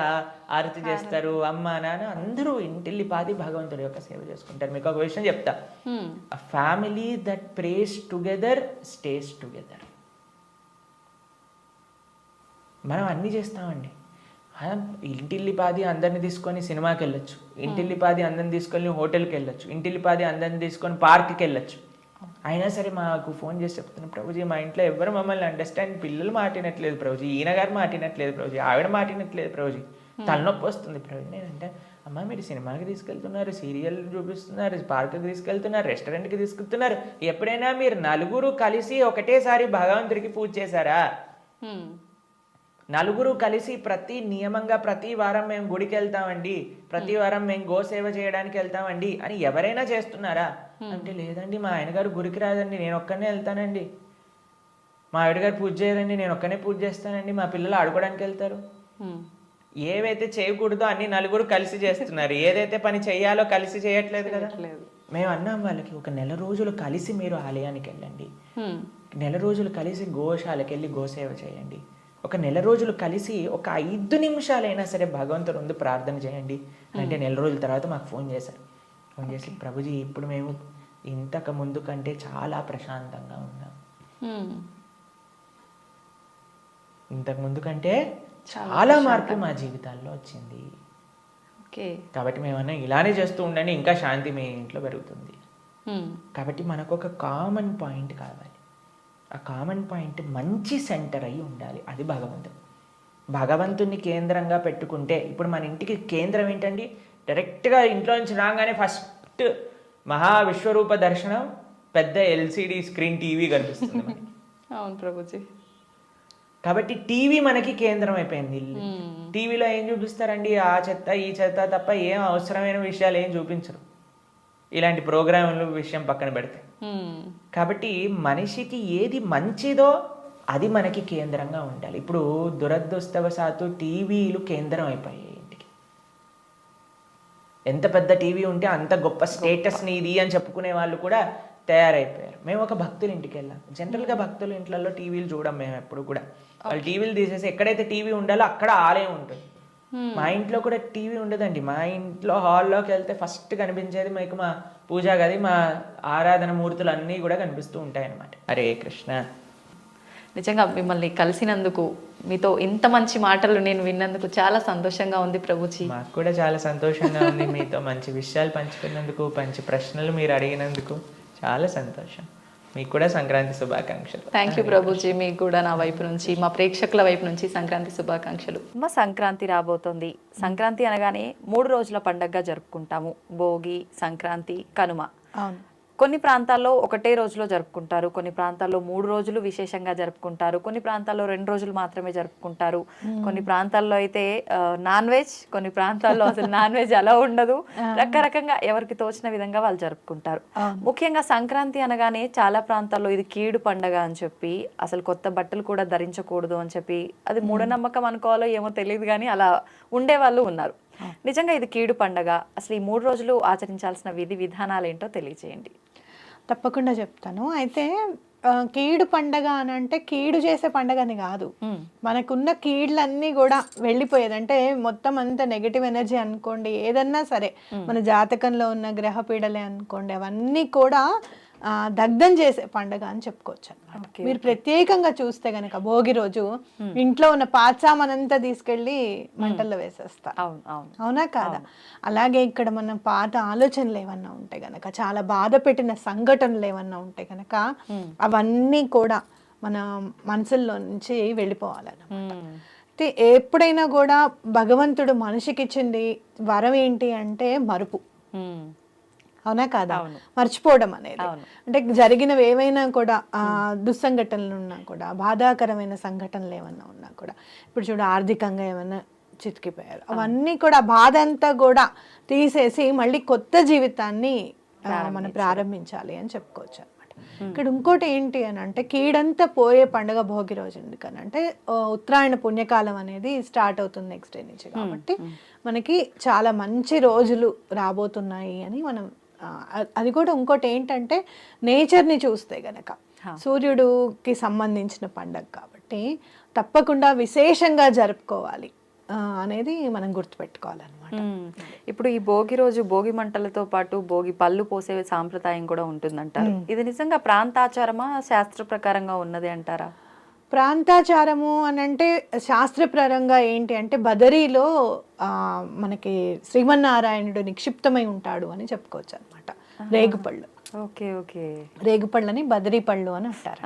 ఆరతి చేస్తారు. అమ్మ నాన్న అందరూ ఇంటిల్లిపాది భగవంతుడి యొక్క సేవ చేసుకుంటారు. మీకు ఒక విషయం చెప్తా, family that praise together stays together. మనం అన్నీ చేస్తామండి. ఇంటిల్లిపాది అందరిని తీసుకొని సినిమాకి వెళ్ళొచ్చు, ఇంటిల్లిపాది అందరిని తీసుకొని హోటల్కి వెళ్ళొచ్చు, ఇంటిల్లిపాది అందరిని తీసుకొని పార్క్కి వెళ్ళొచ్చు. అయినా సరే మాకు ఫోన్ చేసి చెప్తున్నాను, ప్రభుజీ మా ఇంట్లో ఎవరు మమ్మల్ని అండర్స్టాండ్, పిల్లలు మాటినట్లేదు ప్రభుజీ, ఈయన గారు మాటినట్లేదు ప్రభుజీ, ఆవిడ మాటినట్లేదు ప్రభుజీ, తలనొప్పి వస్తుంది ప్రభుజీ. నేనంటే అమ్మ మీరు సినిమాకి తీసుకెళ్తున్నారు, సీరియల్ చూపిస్తున్నారు, పార్క్కి తీసుకెళ్తున్నారు, రెస్టారెంట్కి తీసుకెళ్తున్నారు, ఎప్పుడైనా మీరు నలుగురు కలిసి ఒకటేసారి భగవంతుడికి పూజ చేశారా? నలుగురు కలిసి నియమంగా ప్రతి వారం మేము గుడికి వెళ్తామండి, ప్రతి వారం మేము గోసేవ చేయడానికి వెళ్తామండి అని ఎవరైనా చేస్తున్నారా అంటే, లేదండి మా ఆయన గారు గుడికి రాదండి, నేను ఒక్కనే వెళ్తానండి, మా ఆవిడ గారు పూజ చేయరండి, నేను ఒక్కనే పూజ చేస్తానండి, మా పిల్లలు ఆడుకోవడానికి వెళ్తారు. ఏవైతే చేయకూడదో అన్ని నలుగురు కలిసి చేస్తున్నారు, ఏదైతే పని చేయాలో కలిసి చేయట్లేదు కదా. మేము అన్నాం వాళ్ళకి, ఒక నెల రోజులు కలిసి మీరు ఆలయానికి వెళ్ళండి, నెల రోజులు కలిసి గోశాలకు వెళ్ళి గోసేవ చేయండి, ఒక నెల రోజులు కలిసి ఒక 5 నిమిషాలైనా సరే భగవంతుడు ముందు ప్రార్థన చేయండి అంటే, నెల రోజుల తర్వాత మాకు ఫోన్ చేశారు. ఫోన్ చేసి ప్రభుజీ ఇప్పుడు మేము ఇంతకు ముందు కంటే చాలా ప్రశాంతంగా ఉన్నాం, ఇంతకు ముందు కంటే చాలా మార్పు మా జీవితాల్లో వచ్చింది. ఓకే. కాబట్టి మేమన్నా ఇలానే చేస్తూ ఉండండి, ఇంకా శాంతి మీ ఇంట్లో పెరుగుతుంది. కాబట్టి మనకు ఒక కామన్ పాయింట్ కావాలి. ఆ కామన్ పాయింట్ మంచి సెంటర్ అయి ఉండాలి. అది భగవంతుడు. భగవంతుని కేంద్రంగా పెట్టుకుంటే, ఇప్పుడు మన ఇంటికి కేంద్రం ఏంటండి? డైరెక్ట్గా ఇంట్లో నుంచి రాగానే ఫస్ట్ మహా విశ్వరూప దర్శనం, పెద్ద ఎల్సిడి స్క్రీన్ టీవీ కనిపిస్తుంది మనకి. అవును ప్రభుజీ. కాబట్టి టీవీ మనకి కేంద్రం అయిపోయింది. ఇల్లు టీవీలో ఏం చూపిస్తారండి? ఆ చెత్త ఈ చెత్త తప్ప ఏం అవసరమైన విషయాలు ఏం చూపించరు, ఇలాంటి ప్రోగ్రాంలు విషయం పక్కన పెడితే. కాబట్టి మనిషికి ఏది మంచిదో అది మనకి కేంద్రంగా ఉండాలి. ఇప్పుడు దురదృష్టవశాత్తు టీవీలు కేంద్రం అయిపోయాయి ఇంటికి. ఎంత పెద్ద టీవీ ఉంటే అంత గొప్ప స్టేటస్ని ఇది అని చెప్పుకునే వాళ్ళు కూడా తయారైపోయారు. మేము ఒక భక్తుల ఇంటికి వెళ్ళాం. జనరల్గా భక్తుల ఇంట్లలో టీవీలు చూడం మేము ఎప్పుడు కూడా. వాళ్ళు టీవీలు తీసేసి ఎక్కడైతే టీవీ ఉండాలో అక్కడ ఆలయం ఉంటుంది. మా ఇంట్లో కూడా టీవీ ఉండదండి. మా ఇంట్లో హాల్లోకి వెళ్తే ఫస్ట్ కనిపించేది మీకు మా పూజా గది, మా ఆరాధన మూర్తులు అన్నీ కూడా కనిపిస్తూ ఉంటాయి అన్నమాట. హరే కృష్ణ. నిజంగా మిమ్మల్ని కలిసినందుకు, మీతో ఇంత మంచి మాటలు నేను విన్నందుకు చాలా సంతోషంగా ఉంది ప్రభుజీ. మాకు కూడా చాలా సంతోషంగా ఉంది మీతో మంచి విషయాలు పంచుకున్నందుకు, మంచి ప్రశ్నలు మీరు అడిగినందుకు చాలా సంతోషం. మీకు కూడా సంక్రాంతి శుభాకాంక్షలు. Thank you Prabhuji. మీకు కూడా నా వైపు నుంచి, మా ప్రేక్షకుల వైపు నుంచి సంక్రాంతి శుభాకాంక్షలు. మా సంక్రాంతి రాబోతోంది. సంక్రాంతి అనగానే 3 రోజుల పండగగా జరుపుకుంటాము. భోగి, సంక్రాంతి, కనుమ. అవును. కొన్ని ప్రాంతాల్లో ఒకటే రోజులో జరుపుకుంటారు, కొన్ని ప్రాంతాల్లో 3 రోజులు విశేషంగా జరుపుకుంటారు, కొన్ని ప్రాంతాల్లో 2 రోజులు మాత్రమే జరుపుకుంటారు, కొన్ని ప్రాంతాల్లో అయితే నాన్ వెజ్, కొన్ని ప్రాంతాల్లో అసలు నాన్ వెజ్ అలా ఉండదు. రకరకంగా ఎవరికి తోచిన విధంగా వాళ్ళు జరుపుకుంటారు. ముఖ్యంగా సంక్రాంతి అనగానే చాలా ప్రాంతాల్లో ఇది కీడు పండగ అని చెప్పి, అసలు కొత్త బట్టలు కూడా ధరించకూడదు అని చెప్పి, అది మూఢనమ్మకం అనుకోవాలో ఏమో తెలియదు కానీ అలా ఉండేవాళ్ళు ఉన్నారు. నిజంగా ఇది కీడు పండగ. అసలు ఈ 3 రోజులు ఆచరించాల్సిన విధి విధానాలు ఏంటో తెలియజేయండి. తప్పకుండా చెప్తాను. అయితే కీడు పండగ అని అంటే కీడు చేసే పండగ అని కాదు. మనకున్న కీడులన్నీ కూడా వెళ్ళిపోయేది. అంటే మొత్తం అంత నెగటివ్ ఎనర్జీ అనుకోండి, ఏదన్నా సరే, మన జాతకంలో ఉన్న గ్రహ పీడలే అనుకోండి, అవన్నీ కూడా దగ్ధం చేసే పండగ అని చెప్పుకోవచ్చు అన్నమాట. మీరు ప్రత్యేకంగా చూస్తే గనక భోగి రోజు ఇంట్లో ఉన్న పాత సామానంతా తీసుకెళ్లి మంటల్లో వేసేస్తారు. అవునా కాదా? అలాగే ఇక్కడ మన పాత ఆలోచనలు ఏమన్నా ఉంటాయి గనక, చాలా బాధ పెట్టిన సంఘటనలు ఏమన్నా ఉంటాయి గనక, అవన్నీ కూడా మన మనసుల్లో నుంచి వెళ్ళిపోవాలన్నమాట. అయితే ఎప్పుడైనా కూడా భగవంతుడు మనిషికి ఇచ్చింది వరం ఏంటి అంటే మరుపు. అవునా కాదా? మర్చిపోవడం అనేది. అంటే జరిగినవి ఏవైనా కూడా దుస్సంఘటనలు ఉన్నా కూడా, బాధాకరమైన సంఘటనలు ఏమన్నా ఉన్నా కూడా, ఇప్పుడు చూడు ఆర్థికంగా ఏమన్నా చితికిపోయారు, అవన్నీ కూడా బాధ అంతా కూడా తీసేసి మళ్ళీ కొత్త జీవితాన్ని మనం ప్రారంభించాలి అని చెప్పుకోవచ్చు అనమాట. ఇక్కడ ఇంకోటి ఏంటి అని అంటే కీడంతా పోయే పండుగ భోగి రోజు. ఎందుకనంటే ఉత్తరాయణ పుణ్యకాలం అనేది స్టార్ట్ అవుతుంది నెక్స్ట్ డే నుంచి. కాబట్టి మనకి చాలా మంచి రోజులు రాబోతున్నాయి అని మనం, అది కూడా ఇంకోటి ఏంటంటే నేచర్ని చూస్తే గనక సూర్యుడికి సంబంధించిన పండగ కాబట్టి తప్పకుండా విశేషంగా జరుపుకోవాలి అనేది మనం గుర్తుపెట్టుకోవాలన్నమాట. ఇప్పుడు ఈ భోగి రోజు భోగి మంటలతో పాటు భోగి పళ్ళు పోసే సాంప్రదాయం కూడా ఉంటుందంటారు. ఇది నిజంగా ప్రాంతాచారమా, శాస్త్ర ప్రకారంగా ఉన్నది అంటారా? ప్రాంతాచారము అని అంటే శాస్త్రపరంగా ఏంటి అంటే బదరీలో మనకి శ్రీమన్నారాయణుడు నిక్షిప్తమై ఉంటాడు అని చెప్పుకోవచ్చు అనమాట. రేగుపళ్ళు. Okay okay. రేగుపళ్ళని బదరీ పళ్ళు అని అంటారు.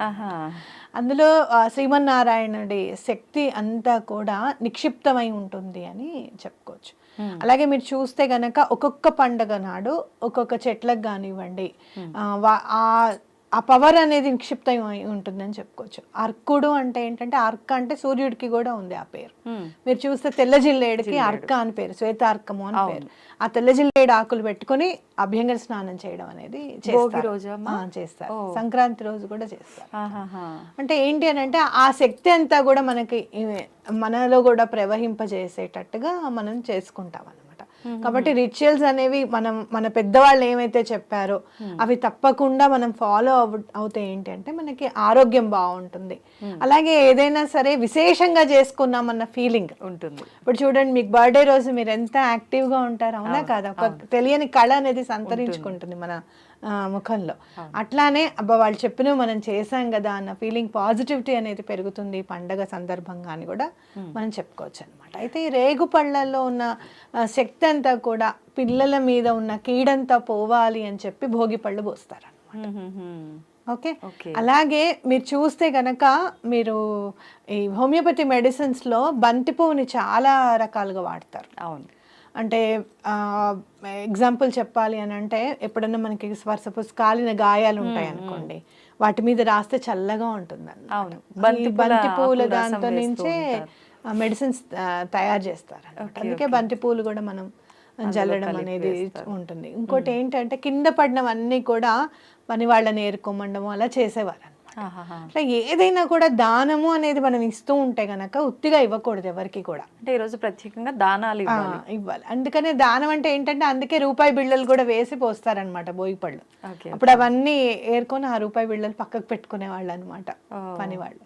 అందులో శ్రీమన్నారాయణుడి శక్తి అంతా కూడా నిక్షిప్తమై ఉంటుంది అని చెప్పుకోవచ్చు. అలాగే మీరు చూస్తే గనక ఒక్కొక్క పండగ నాడు ఒక్కొక్క చెట్లకు కానివ్వండి ఆ పవర్ అనేది నిక్షిప్తం ఉంటుందని చెప్పుకోవచ్చు. అర్కుడు అంటే ఏంటంటే, అర్క అంటే సూర్యుడికి కూడా ఉంది ఆ పేరు. మీరు చూస్తే తెల్ల జిల్లేడుకి అర్క అని పేరు, శ్వేతార్కము అని పేరు. ఆ తెల్ల జిల్లేడు ఆకులు పెట్టుకుని అభ్యంగన స్నానం చేయడం అనేది చేస్తారు. సంక్రాంతి రోజు కూడా చేస్తారు. అంటే ఏంటి అని అంటే ఆ శక్తి అంతా కూడా మనలో కూడా ప్రవహింపజేసేటట్టుగా మనం చేసుకుంటాం అన్నమాట. కాబట్టి రిచువల్స్ అనేవి మన పెద్దవాళ్ళు ఏమైతే చెప్పారో అవి తప్పకుండా మనం ఫాలో అవుతే ఏంటి అంటే మనకి ఆరోగ్యం బాగుంటుంది. అలాగే ఏదైనా సరే విశేషంగా చేసుకున్నామన్న ఫీలింగ్ ఉంటుంది. ఇప్పుడు చూడండి, మీకు బర్త్డే రోజు మీరు ఎంత యాక్టివ్ గా ఉంటారు, అవునా కాదా? ఒక తెలియని కళ అనేది సంతరించుకుంటుంది మన ముఖంలో. అట్లానే అబ్బా వాళ్ళు చెప్పినవి మనం చేసాం కదా అన్న ఫీలింగ్, పాజిటివిటీ అనేది పెరుగుతుంది ఈ పండగ సందర్భంగా అని కూడా మనం చెప్పుకోవచ్చు అనమాట. అయితే ఈ రేగు పళ్ళల్లో ఉన్న శక్తి అంతా కూడా పిల్లల మీద ఉన్న కీడంతా పోవాలి అని చెప్పి భోగి పళ్ళు పోస్తారు అనమాట. ఓకే, అలాగే మీరు చూస్తే కనుక మీరు ఈ హోమియోపతి మెడిసిన్స్లో బంతి పువ్వుని చాలా రకాలుగా వాడతారు. అవును, అంటే ఎగ్జాంపుల్ చెప్పాలి అని అంటే ఎప్పుడన్నా మనకి సపోజ్ కాలిన గాయాలు ఉంటాయి అనుకోండి, వాటి మీద రాస్తే చల్లగా ఉంటుంది అన్నమాట. బంతి పువ్వుల దాంతో నుంచే మెడిసిన్స్ తయారు చేస్తారు అన్నమాట. అందుకే బంతి పువ్వులు కూడా మనం జల్లడం అనేది ఉంటుంది. ఇంకోటి ఏంటంటే కింద పడినవన్నీ కూడా పని వాళ్ళని ఏరుకోమండము అలా చేసేవారు అనమాట. అట్లా ఏదైనా కూడా దానము అనేది మనం ఇస్తూ ఉంటే గనక ఉత్తిగా ఇవ్వకూడదు ఎవరికి కూడా. అంటే ఈరోజు ప్రత్యేకంగా దానాలు ఇవ్వాలి. అందుకనే దానం అంటే ఏంటంటే అందుకే రూపాయి బిళ్ళలు కూడా వేసి పోస్తారనమాట భోగి పళ్ళు. అప్పుడు అవన్నీ ఏరుకొని ఆ రూపాయి బిళ్ళలు పక్కకు పెట్టుకునే వాళ్ళు అనమాట పని వాళ్ళు.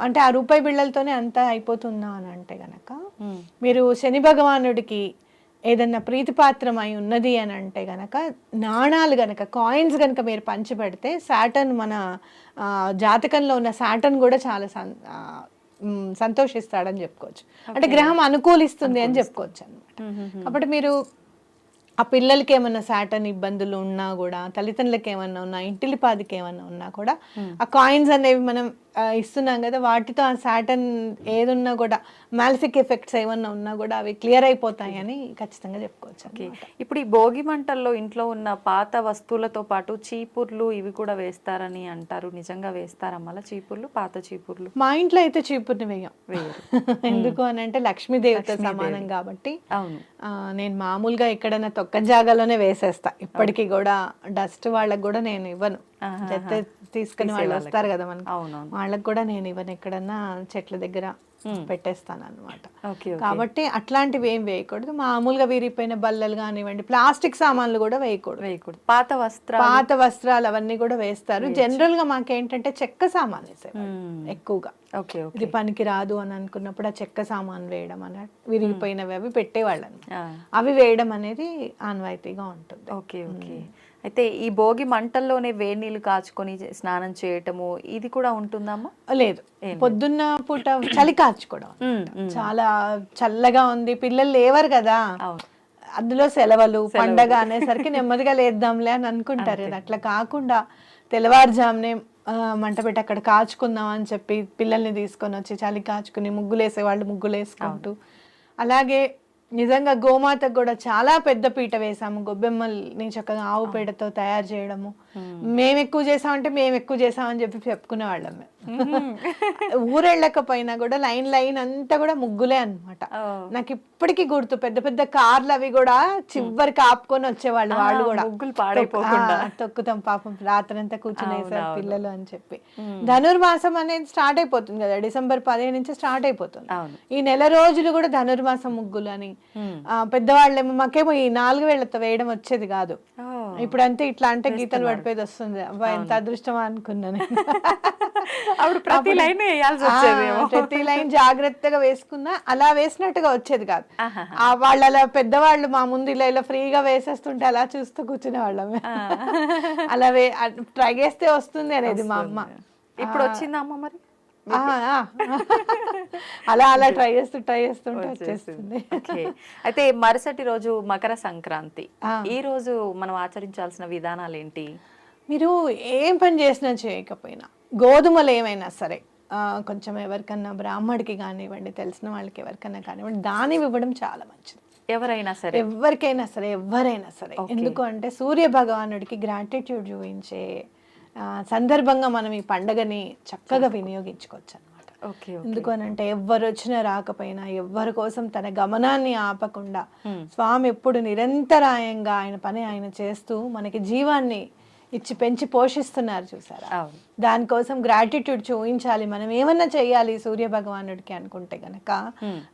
అంటే ఆ రూపాయి బిళ్ళలతోనే అంతా అయిపోతుందా అని అంటే గనక మీరు శని భగవానుడికి ఏదన్నా ప్రీతిపాత్రం అయి ఉన్నది అని అంటే గనక నాణాలు గనక కాయిన్స్ గనక మీరు పంచిపెడితే సాటర్న్ మన జాతకంలో ఉన్న సాటర్న్ కూడా చాలా సంతోషిస్తాడని చెప్పుకోవచ్చు. అంటే గ్రహం అనుకూలిస్తుంది అని చెప్పుకోవచ్చు అనమాట. కాబట్టి మీరు ఆ పిల్లలకి ఏమన్నా సాటర్న్ ఇబ్బందులు ఉన్నా కూడా, తల్లిదండ్రులకి ఏమన్నా ఉన్నా, ఇంటిలిపాదికి ఏమన్నా ఉన్నా కూడా ఆ కాయిన్స్ అనేవి మనం ఇస్తున్నాం కదా, వాటితో ఆ సాటర్న్ ఏదున్నా కూడా మాలిఫిక్ ఎఫెక్ట్స్ ఏమన్నా ఉన్నా కూడా అవి క్లియర్ అయిపోతాయి అని ఖచ్చితంగా చెప్పుకోవచ్చు. ఇప్పుడు ఈ భోగి మంటల్లో ఇంట్లో ఉన్న పాత వస్తువులతో పాటు చీపుర్లు ఇవి కూడా వేస్తారని అంటారు. నిజంగా వేస్తారా మళ్ళీ చీపుర్లు, పాత చీపుర్లు? మా ఇంట్లో అయితే చీపుర్ని వేయరు. ఎందుకు అని అంటే లక్ష్మీదేవితో సమానం కాబట్టి. అవును, నేను మామూలుగా ఎక్కడైనా తొక్క జాగాలోనే వేసేస్తా ఇప్పటికీ కూడా. డస్ట్ వాళ్ళకి కూడా నేను ఇవ్వను. చెత్త తీసుకుని వాళ్ళు వస్తారు కదా మనకి, వాళ్ళకి కూడా నేను ఇవ్వను. ఎక్కడన్నా చెట్ల దగ్గర పెట్టేస్తాను అనమాట. కాబట్టి అట్లాంటివి ఏం వేయకూడదు. మామూలుగా విరిగిపోయిన బల్లలు కానివ్వండి, ప్లాస్టిక్ సామాన్లు కూడా వేయకూడదు. పాత వస్త్రాలు అవన్నీ కూడా వేస్తారు. జనరల్ గా మాకేంటంటే చెక్క సామాన్ వేసేవాళ్ళు ఎక్కువగా. ఇది పనికి రాదు అని అనుకున్నప్పుడు ఆ చెక్క సామాన్ వేయడం అని, విరిగిపోయినవి అవి పెట్టేవాళ్ళని, అవి వేయడం అనేది ఆనవాయితీగా ఉంటుంది. Okay okay. అయితే ఈ భోగి మంటల్లోనే వేడి నీళ్ళు కాచుకొని స్నానం చేయటము ఇది కూడా ఉంటుందమ్మా? లేదు, పొద్దున్న పూట చలి కాచుకోవడం. చాలా చల్లగా ఉంది, పిల్లలు లేవరు కదా, అందులో సెలవులు పండగ అనేసరికి నెమ్మదిగా లేద్దాంలే అని అనుకుంటారు. అట్లా కాకుండా తెల్లవారుజామునే మంట పెట్టి అక్కడ కాచుకుందాం అని చెప్పి పిల్లల్ని తీసుకొని వచ్చి చలి కాచుకుని ముగ్గులు వేసేవాళ్ళు ముగ్గులు వేసుకుంటూ, అలాగే నిజంగా గోమాతకు కూడా చాలా పెద్ద పీట వేసాము. గొబ్బెమ్మల్ని చక్కగా ఆవు పేడతో తయారు చేయడము. మేము ఎక్కువ చేసామంటే మేము ఎక్కువ చేసామని చెప్పి చెప్పుకునే వాళ్ళం. ఊరెళ్ళకపోయినా కూడా లైన్ అంతా కూడా ముగ్గులే అనమాట. నాకు ఇప్పటికీ గుర్తు, పెద్ద పెద్ద కార్లు అవి కూడా చివరికి ఆపుకొని వచ్చేవాళ్ళు. వాళ్ళు కూడా తొక్కుతాం పాపం, రాత్రంతా కూర్చునేసారు పిల్లలు అని చెప్పి. ధనుర్మాసం అనేది స్టార్ట్ అయిపోతుంది కదా, డిసెంబర్ 15 నుంచి స్టార్ట్ అయిపోతుంది. ఈ నెల రోజులు కూడా ధనుర్మాసం ముగ్గులు అని. పెద్దవాళ్ళేమో మాకేమో ఈ 4 వేళ్లతో వేయడం వచ్చేది కాదు. ఇప్పుడు అంతే ఇట్లా అంటే గీతలు పడిపోయేది వస్తుంది. అబ్బా ఎంత అదృష్టమా అనుకున్నాను. ప్రతి లైన్ జాగ్రత్తగా వేసుకున్నా అలా వేసినట్టుగా వచ్చేది కాదు. వాళ్ళు అలా పెద్దవాళ్ళు మా ముందు ఇలా ఫ్రీగా వేసేస్తుంటే అలా చూస్తూ కూర్చునే వాళ్ళం. అలా ట్రై చేస్తే వస్తుంది అనేది మా అమ్మ. ఇప్పుడు వచ్చిందా అమ్మ మరి? అలా ట్రై చేస్తుంటే వచ్చేస్తుంది. అయితే మరుసటి రోజు మకర సంక్రాంతి. ఈ రోజు మనం ఆచరించాల్సిన విధానాలు ఏంటి? మీరు ఏం పని చేసినా చేయకపోయినా గోధుమలు ఏమైనా సరే కొంచెం ఎవరికన్నా బ్రాహ్మడికి కానివ్వండి, తెలిసిన వాళ్ళకి ఎవరికన్నా కానివ్వండి, దాని ఇవ్వడం చాలా మంచిది. ఎవరైనా సరే ఎవరైనా సరే. ఎందుకు అంటే సూర్య భగవానుడికి గ్రాటిట్యూడ్ చూపించే సందర్భంగా మనం ఈ పండుగని చక్కగా వినియోగించుకోవచ్చు అనమాట. ఎందుకు అని అంటే ఎవ్వరు వచ్చినా రాకపోయినా, ఎవ్వరి కోసం తన గమనాన్ని ఆపకుండా స్వామి ఎప్పుడు నిరంతరాయంగా ఆయన పని ఆయన చేస్తూ మనకి జీవాన్ని ఇచ్చి పెంచి పోషిస్తున్నారు చూసారా. దానికోసం గ్రాటిట్యూడ్ చూపించాలి, మనం ఏమన్నా చెయ్యాలి సూర్య భగవానుడికి అనుకుంటే గనక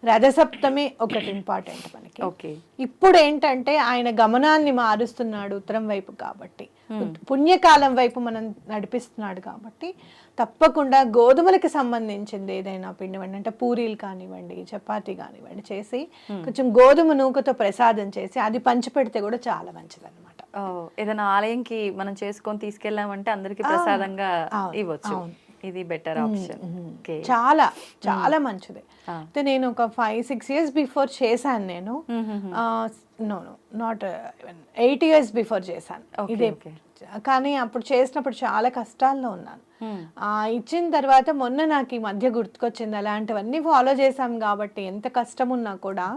రథసప్తమి ఒకటి ఇంపార్టెంట్ మనకి. ఇప్పుడు ఏంటంటే ఆయన గమనాన్ని మారుస్తున్నాడు ఉత్తరం వైపు కాబట్టి, పుణ్యకాలం వైపు మనం నడిపిస్తున్నాడు కాబట్టి తప్పకుండా గోధుమలకి సంబంధించింది ఏదైనా పిండి వండి, అంటే పూరీలు కానివ్వండి, చపాతీ కానివ్వండి చేసి కొంచెం గోధుమ నూకతో ప్రసాదం చేసి అది పంచిపెడితే కూడా చాలా మంచిది అనమాట. ఏదైనా ఆలయంకి మనం చేసుకొని తీసుకెళ్ళామంటే అందరికి ప్రసాదంగా ఇవ్వచ్చు. ఇది బెటర్ ఆప్షన్. చాలా చాలా మంచిది. అయితే నేను ఒక 5-6 years బిఫోర్ చేశాను నేను. నో నాట్ 8 years బిఫోర్ చేశాను ఇదే. కానీ అప్పుడు చేసినప్పుడు చాలా కష్టాల్లో ఉన్నాను. ఇచ్చిన తర్వాత మొన్న నాకు ఈ మధ్య గుర్తుకొచ్చింది, అలాంటివన్నీ ఫాలో చేశాం కాబట్టి ఎంత కష్టం ఉన్నా కూడా,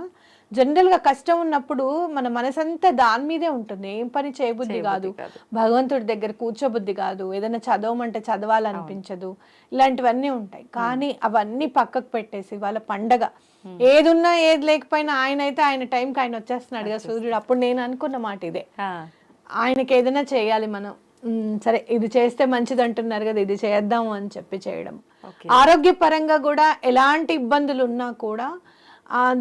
జనరల్గా కష్టం ఉన్నప్పుడు మన మనసంతా దాని మీదే ఉంటుంది, ఏం పని చేయబుద్ధి కాదు, భగవంతుడి దగ్గర కూర్చోబుద్ధి కాదు, ఏదైనా చదవమంటే చదవాలనిపించదు, ఇలాంటివన్నీ ఉంటాయి. కానీ అవన్నీ పక్కకు పెట్టేసి వాళ్ళ పండగ ఏదున్నా ఏది లేకపోయినా ఆయన అయితే ఆయన టైంకి ఆయన వచ్చేస్తున్నాడు కదా సూర్యుడు. అప్పుడు నేను అనుకున్న మాట ఇదే, ఆయనకి ఏదైనా చేయాలి మనం, సరే ఇది చేస్తే మంచిది అంటున్నారు కదా ఇది చేద్దాము అని చెప్పి చేయడం. ఆరోగ్యపరంగా కూడా ఎలాంటి ఇబ్బందులు ఉన్నా కూడా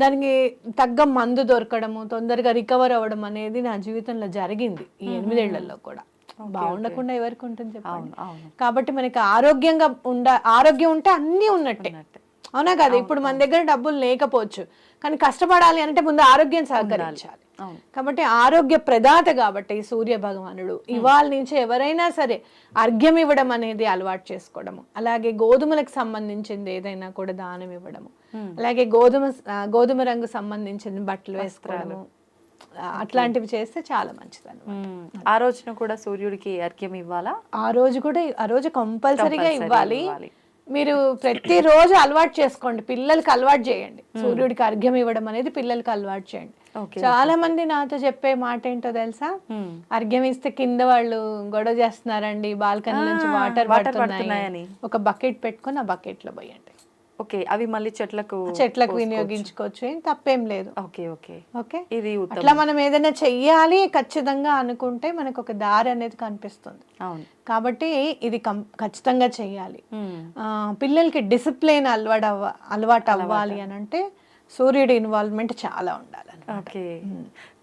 దానికి తగ్గ మందు దొరకడము, తొందరగా రికవర్ అవ్వడం అనేది నా జీవితంలో జరిగింది ఈ 8 ఏళ్లలో కూడా. బాగుండకుండా ఎవరికి ఉంటుంది చెప్పండి. కాబట్టి మనకి ఆరోగ్యం ఉంటే అన్నీ ఉన్నట్టే, అవునా కదా. ఇప్పుడు మన దగ్గర డబ్బులు లేకపోవచ్చు, కానీ కష్టపడాలి అంటే ముందు ఆరోగ్యం సహకరించాలి. కాబట్టి ఆరోగ్య ప్రదాత కాబట్టి సూర్య భగవానుడు ఇవాళ నుంచి ఎవరైనా సరే అర్ఘ్యం ఇవ్వడం అనేది అలవాటు చేసుకోవడము, అలాగే గోధుమలకు సంబంధించింది ఏదైనా కూడా దానం ఇవ్వడము, అలాగే గోధుమ రంగు సంబంధించిన బట్టలు వేసుకోవడము, అట్లాంటివి చేస్తే చాలా మంచిది అన్నమాట. ఆ రోజున కూడా సూర్యుడికి అర్ఘ్యం ఇవ్వాలా? ఆ రోజు కంపల్సరీగా ఇవ్వాలి. మీరు ప్రతిరోజు అలవాటు చేసుకోండి, పిల్లలకి అలవాటు చేయండి, సూర్యుడికి అర్ఘ్యం ఇవ్వడం అనేది పిల్లలకి అలవాటు చేయండి. చాలా మంది నాతో చెప్పే మాట ఏంటో తెలుసా, అర్ఘ్యం ఇస్తే కింద వాళ్ళు గొడవ చేస్తున్నారండి, బాల్కనీ నుంచి వాటర్ పడుతున్నాయని. ఒక బకెట్ పెట్టుకొని ఆ బకెట్ లో పోయండి. ఓకే, అవి మళ్ళీ చెట్లకు వినియోగించుకోవచ్చు, ఏం తప్పేం లేదు. ఓకే ఓకే ఓకే, ఇది అట్లా మనం ఏదైనా చెయ్యాలి ఖచ్చితంగా అనుకుంటే మనకు ఒక దారి అనేది కనిపిస్తుంది. అవును, కాబట్టి ఇది ఖచ్చితంగా చెయ్యాలి. పిల్లలకి డిసిప్లిన్ అలవాటు అవ్వాలి అని అంటే సూర్యుడి ఇన్వాల్వ్మెంట్ చాలా ఉండాలి. ఓకే,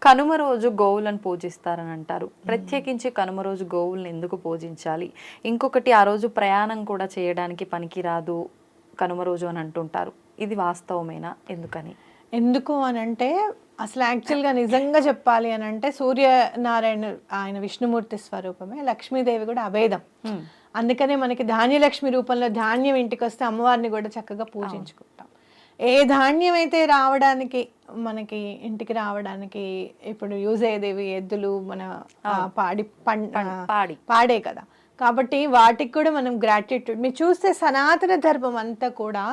కనుమ రోజు గోవులను పూజిస్తారని అంటారు. ప్రత్యేకించి కనుమ రోజు గోవులను ఎందుకు పూజించాలి? ఇంకొకటి, ఆ రోజు ప్రయాణం కూడా చేయడానికి పనికిరాదు కనుమ రోజు అని అంటుంటారు. ఇది వాస్తవమేనా? ఎందుకు అని అంటే అసలు యాక్చువల్గా నిజంగా చెప్పాలి అని అంటే సూర్యనారాయణ ఆయన విష్ణుమూర్తి స్వరూపమే, లక్ష్మీదేవి కూడా అభేదం. అందుకనే మనకి ధాన్యలక్ష్మి రూపంలో ధాన్యం ఇంటికి వస్తే అమ్మవారిని కూడా చక్కగా పూజించుకుంటాం. ఏ ధాన్యం అయితే మనకి ఇంటికి రావడానికి ఇప్పుడు యూజ్ అయ్యేదేవి ఎద్దులు, మన పాడే కదా. కాబట్టి వాటికి కూడా మనం గ్రాటిట్యూడ్, మీరు చూస్తే సనాతన ధర్మం అంతా కూడా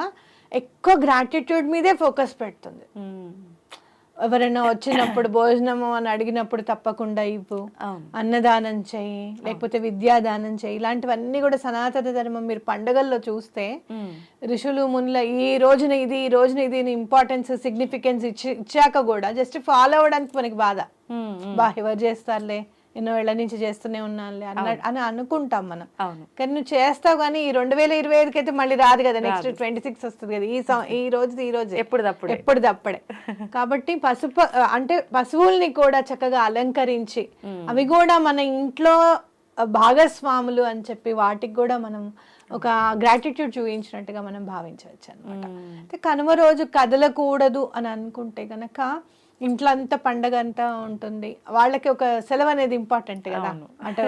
ఎక్కువ గ్రాటిట్యూడ్ మీదే ఫోకస్ పెడుతుంది. ఎవరైనా వచ్చినప్పుడు భోజనము అని అడిగినప్పుడు తప్పకుండా ఇవ్వు, అన్నదానం చేయి, లేకపోతే విద్యాదానం చేయి, ఇలాంటివన్నీ కూడా సనాతన ధర్మం. మీరు పండుగల్లో చూస్తే ఋషులు మునుల ఈ రోజున ఇది ఇంపార్టెన్స్ సిగ్నిఫికెన్స్ ఇచ్చాక కూడా జస్ట్ ఫాలో అవ్వడానికి మనకి బాధ, ఎవరు చేస్తారులే, ఎన్నో ఏళ్ల నుంచి చేస్తూనే ఉన్నానులే అని అనుకుంటాం మనం. కానీ నువ్వు చేస్తావు, కానీ ఈ 2025 అయితే మళ్ళీ రాదు కదా, నెక్స్ట్ 26 వస్తుంది కదా, ఈ రోజు ఎప్పుడుదప్పుడే. కాబట్టి పశువుల్ని కూడా చక్కగా అలంకరించి అవి కూడా మన ఇంట్లో భాగస్వాములు అని చెప్పి వాటికి కూడా మనం ఒక గ్రాటిట్యూడ్ చూపించినట్టుగా మనం భావించవచ్చు అనమాట. అయితే కనుమ రోజు కదలకూడదు అని అనుకుంటే గనక ఇంట్లో అంతా పండగ అంతా ఉంటుంది, వాళ్ళకి ఒక సెలవు అనేది ఇంపార్టెంట్ కదా. అటు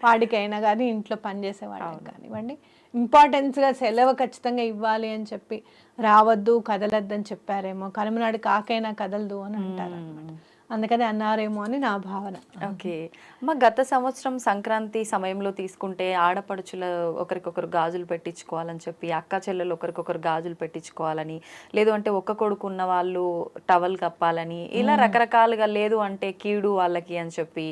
వాడికైనా కానీ ఇంట్లో పనిచేసే వాళ్ళకి కానివ్వండి, ఇంపార్టెన్స్గా సెలవు ఖచ్చితంగా ఇవ్వాలి అని చెప్పి రావద్దు, కదలద్దు అని చెప్పారేమో. కనుమనాడు కాకైనా కదలదు అని అంటారు అనమాట, అందుకని అన్నారేమో అని నా భావన. ఓకే అమ్మ, గత సంవత్సరం సంక్రాంతి సమయంలో తీసుకుంటే ఆడపడుచుల ఒకరికొకరు గాజులు పెట్టించుకోవాలని చెప్పి, అక్క చెల్లెలు ఒకరికొకరు గాజులు పెట్టించుకోవాలని, లేదు అంటే ఒక్క కొడుకు ఉన్న వాళ్ళు టవల్ కప్పాలని, ఇలా రకరకాలుగా, లేదు అంటే కీడు వాళ్ళకి అని చెప్పి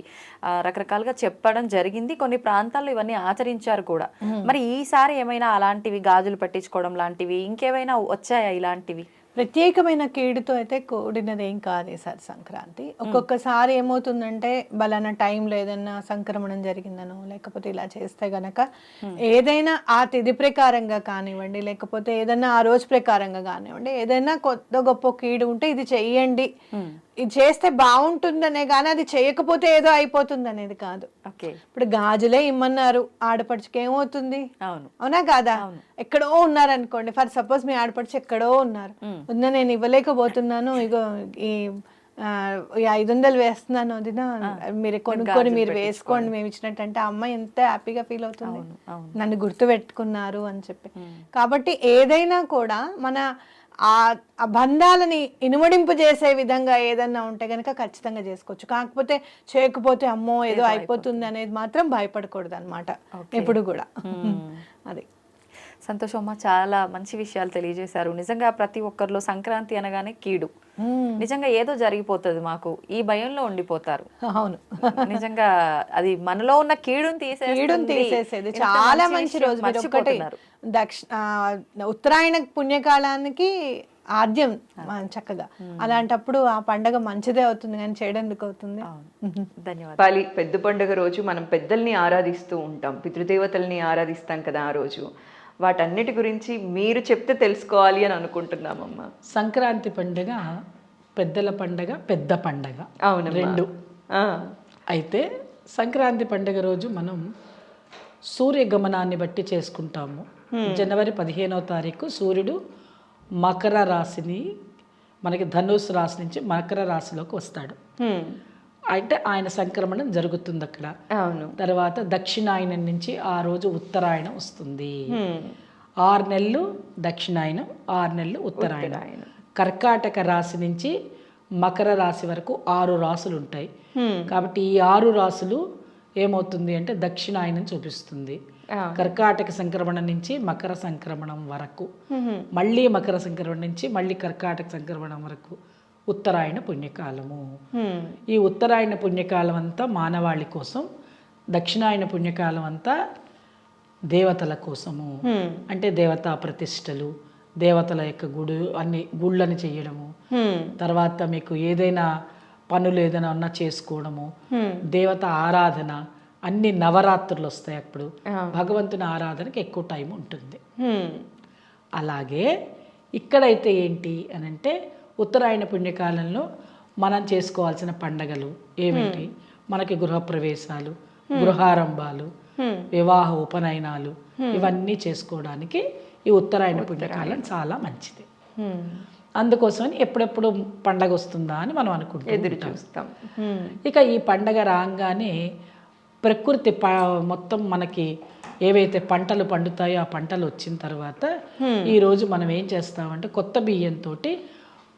రకరకాలుగా చెప్పడం జరిగింది. కొన్ని ప్రాంతాల్లో ఇవన్నీ ఆచరించారు కూడా. మరి ఈసారి ఏమైనా అలాంటివి గాజులు పెట్టించుకోవడం లాంటివి ఇంకేమైనా వచ్చాయా ఇలాంటివి? ప్రత్యేకమైన కీడుతో అయితే కూడినది ఏం కాదు సార్ సంక్రాంతి. ఒక్కొక్కసారి ఏమవుతుందంటే బలానా టైంలో ఏదైనా సంక్రమణం జరిగిందనో, లేకపోతే ఇలా చేస్తే గనక ఏదైనా ఆ తిథి ప్రకారంగా కానివ్వండి, లేకపోతే ఏదైనా ఆ రోజు ప్రకారంగా కానివ్వండి, ఏదైనా కొత్త గొప్ప కీడు ఉంటే ఇది చెయ్యండి, ఇది చేస్తే బాగుంటుందనే కానీ అది చేయకపోతే ఏదో అయిపోతుంది అనేది కాదు. ఇప్పుడు గాజులే ఇమ్మన్నారు, ఆడపడుచుకి ఏమవుతుంది? అవునా కాదా? ఎక్కడో ఉన్నారు అనుకోండి, ఫర్ సపోజ్ మీ ఆడపడుచు ఎక్కడో ఉన్నారు, నేను ఇవ్వలేకపోతున్నాను, ఇగో ఈ ఈ 500 వేస్తున్నాను వదిన, మీరు కొనుక్కొని మీరు వేసుకోండి మేము ఇచ్చినట్టు, అంటే ఆ అమ్మాయి ఎంత హ్యాపీగా ఫీల్ అవుతుంది, నన్ను గుర్తు పెట్టుకున్నారు అని చెప్పి. కాబట్టి ఏదైనా కూడా మన ఆ బంధాలని ఇనుమడింపు చేసే విధంగా ఏదన్నా ఉంటే కనుక ఖచ్చితంగా చేసుకోవచ్చు. కాకపోతే చేయకపోతే అమ్మో ఏదో అయిపోతుంది అనేది మాత్రం భయపడకూడదు అనమాట ఎప్పుడు కూడా. అది సంతోషం అమ్మ, చాలా మంచి విషయాలు తెలియజేశారు. నిజంగా ప్రతి ఒక్కరిలో సంక్రాంతి అనగానే కీడు, నిజంగా ఏదో జరిగిపోతుంది మాకు ఈ భయంలో ఉండిపోతారు. అవును, నిజంగా అది మనలో ఉన్న కీడుని తీసేసేది చాలా మంచి రోజు. మీరు ఒకటి ఉత్తరాయణ పుణ్యకాలానికి ఆద్యం చక్కగా, అలాంటప్పుడు ఆ పండగ మంచిదే అవుతుంది కానీ చేయడానికి అవుతుంది. ధన్యవాదాలు. పెద్ద పండుగ రోజు మనం పెద్దల్ని ఆరాధిస్తూ ఉంటాం, పితృదేవతల్ని ఆరాధిస్తాం కదా ఆ రోజు. వాటన్నిటి గురించి మీరు చెప్తే తెలుసుకోవాలి అని అనుకుంటున్నామమ్మా. సంక్రాంతి పండుగ పెద్దల పండగ, పెద్ద పండగ అవును రెండు. అయితే సంక్రాంతి పండుగ రోజు మనం సూర్య గమనాన్ని బట్టి చేసుకుంటాము. జనవరి 15వ తారీఖు సూర్యుడు మకర రాశిని, మనకి ధనుసు రాశి నుంచి మకర రాశిలోకి వస్తాడు. అంటే ఆయన సంక్రమణం జరుగుతుంది అక్కడ. తర్వాత దక్షిణాయనం నుంచి ఆ రోజు ఉత్తరాయణం వస్తుంది. 6 నెలలు దక్షిణాయనం, 6 నెలలు ఉత్తరాయణం. కర్కాటక రాశి నుంచి మకర రాశి వరకు 6 రాసులు ఉంటాయి. కాబట్టి ఈ 6 రాసులు ఏమవుతుంది అంటే దక్షిణాయనం చూపిస్తుంది. కర్కాటక సంక్రమణం నుంచి మకర సంక్రమణం వరకు, మళ్ళీ మకర సంక్రమణం నుంచి మళ్ళీ కర్కాటక సంక్రమణం వరకు ఉత్తరాయణ పుణ్యకాలము. ఈ ఉత్తరాయణ పుణ్యకాలం అంతా మానవాళి కోసం, దక్షిణాయన పుణ్యకాలం అంతా దేవతల కోసము. అంటే దేవతా ప్రతిష్టలు, దేవతల యొక్క అన్ని గుళ్ళని చేయడము, తర్వాత మీకు ఏదైనా పనులు ఏదైనా ఉన్నా చేసుకోవడము, దేవత ఆరాధన, అన్ని నవరాత్రులు వస్తాయి అప్పుడు, భగవంతుని ఆరాధనకి ఎక్కువ టైం ఉంటుంది. అలాగే ఇక్కడైతే ఏంటి అని అంటే ఉత్తరాయణ పుణ్యకాలంలో మనం చేసుకోవాల్సిన పండగలు ఏమిటి, మనకి గృహప్రవేశాలు, గృహారంభాలు, వివాహ ఉపనయనాలు, ఇవన్నీ చేసుకోవడానికి ఈ ఉత్తరాయణ పుణ్యకాలం చాలా మంచిది. అందుకోసమని ఎప్పుడెప్పుడు పండగ వస్తుందా అని మనం అనుకుంటాం, ఎదురు చూస్తాం. ఇక ఈ పండగ రాగానే ప్రకృతి మొత్తం మనకి ఏవైతే పంటలు పండుతాయో ఆ పంటలు వచ్చిన తర్వాత ఈరోజు మనం ఏం చేస్తామంటే కొత్త బియ్యంతో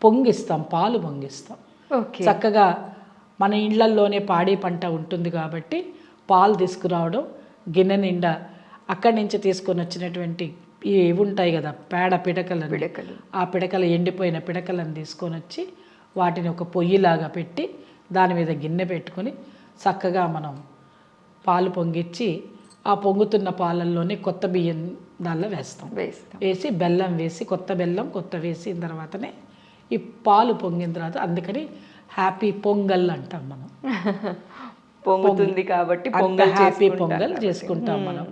పొంగిస్తాం, పాలు పొంగిస్తాం. చక్కగా మన ఇళ్లల్లోనే పాడి పంట ఉంటుంది కాబట్టి పాలు తీసుకురావడం, గిన్నె నిండా అక్కడి నుంచి తీసుకొని వచ్చినటువంటి ఇవి ఉంటాయి కదా పేడ పిడకలు, ఆ పిడకలు ఎండిపోయిన పిడకలను తీసుకొని వచ్చి వాటిని ఒక పొయ్యిలాగా పెట్టి దాని మీద గిన్నె పెట్టుకొని చక్కగా మనం పాలు పొంగిచ్చి ఆ పొంగుతున్న పాలల్లోనే కొత్త బియ్యం దానిలో వేసి బెల్లం వేసి, కొత్త బెల్లం కొత్త వేసిన తర్వాతనే ఈ పాలు పొంగిన తర్వాత, అందుకని హ్యాపీ పొంగల్ అంటాం మనం. పొంగుతుంది కాబట్టి హ్యాపీ పొంగల్ చేసుకుంటాం మనం.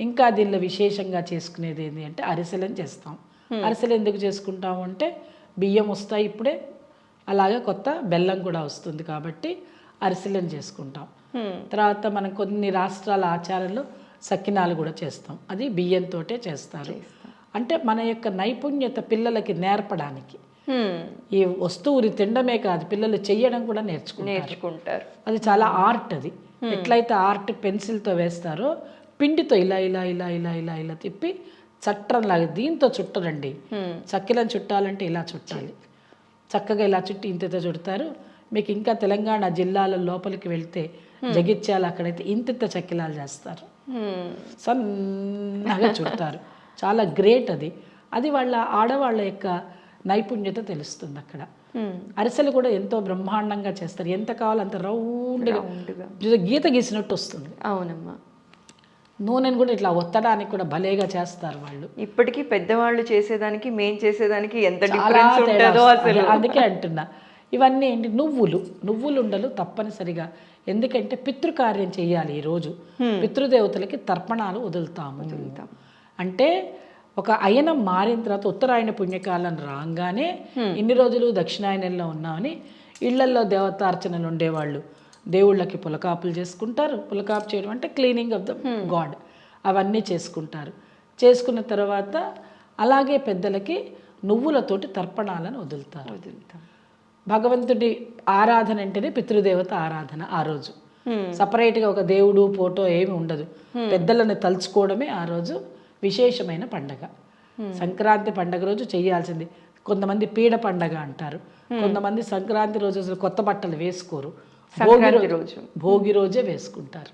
ఇంకా దీనిలో విశేషంగా చేసుకునేది ఏంటి అంటే అరిసెలను చేస్తాం. అరిసెలు ఎందుకు చేసుకుంటాము అంటే బియ్యం వస్తాయి ఇప్పుడే, అలాగే కొత్త బెల్లం కూడా వస్తుంది కాబట్టి అరిసెలను చేసుకుంటాం. తర్వాత మనం కొన్ని రాష్ట్రాల ఆచారంలో సకినాలు కూడా చేస్తాం, అది బియ్యంతో చేస్తారు. అంటే మన యొక్క నైపుణ్యత పిల్లలకి నేర్పడానికి, ఈ వస్తువుని తినడమే కాదు పిల్లలు చెయ్యడం కూడా నేర్చుకుంటారు. అది చాలా ఆర్ట్. అది ఎట్లయితే ఆర్ట్ పెన్సిల్తో వేస్తారో పిండితో ఇలా ఇలా ఇలా ఇలా ఇలా ఇలా తిప్పి చట్రంలాగా దీంతో చుట్టరండి. చక్కెలను చుట్టాలంటే ఇలా చుట్టాలి, చక్కగా ఇలా చుట్టి ఇంత చుడతారు. మీకు ఇంకా తెలంగాణ జిల్లాల లోపలికి వెళ్తే జగిత్యాల అక్కడైతే ఇంత చక్కెలాలు చేస్తారు, సన్నగా చుడతారు. చాలా గ్రేట్ అది. అది వాళ్ళ ఆడవాళ్ళ యొక్క నైపుణ్యత తెలుస్తుంది అక్కడ. అరిసెలు కూడా ఎంతో బ్రహ్మాండంగా చేస్తారు, ఎంత కావాలో అంత రౌండ్గా గీత గీసినట్టు వస్తుంది. అవునమ్మా. నూనెను కూడా ఇట్లా ఒత్తడానికి కూడా భలేగా చేస్తారు వాళ్ళు. ఇప్పటికీ పెద్దవాళ్ళు చేసేదానికి మేం చేసేదానికి ఎంత డిఫరెన్స్ ఉంటుందో అసలు. అందుకే అంటున్నా, ఇవన్నీ ఏంటి నువ్వులు ఉండలు తప్పనిసరిగా, ఎందుకంటే పితృకార్యం చేయాలి. ఈరోజు పితృదేవతలకి తర్పణాలు వదులుతాము. అంటే ఒక అయనం మారిన తర్వాత ఉత్తరాయణ పుణ్యకాలం రాగానే ఇన్ని రోజులు దక్షిణాయనంలో ఉన్నామని ఇళ్లల్లో దేవతార్చనలు ఉండేవాళ్ళు దేవుళ్ళకి పులకాపులు చేసుకుంటారు. పులకాపు చేయడం అంటే క్లీనింగ్ ఆఫ్ ద గాడ్, అవన్నీ చేసుకుంటారు. చేసుకున్న తర్వాత అలాగే పెద్దలకి నువ్వులతోటి తర్పణాలను వదులుతారు. భగవంతుడి ఆరాధన అంటేనే పితృదేవత ఆరాధన ఆ రోజు. సపరేట్గా ఒక దేవుడు ఫోటో ఏమి ఉండదు. పెద్దలను తలుచుకోవడమే ఆ రోజు విశేషమైన పండగ. సంక్రాంతి పండగ రోజు చేయాల్సింది. కొంతమంది పీడ పండగ అంటారు, కొంతమంది సంక్రాంతి రోజు అసలు కొత్త బట్టలు వేసుకోరు, భోగి రోజే వేసుకుంటారు.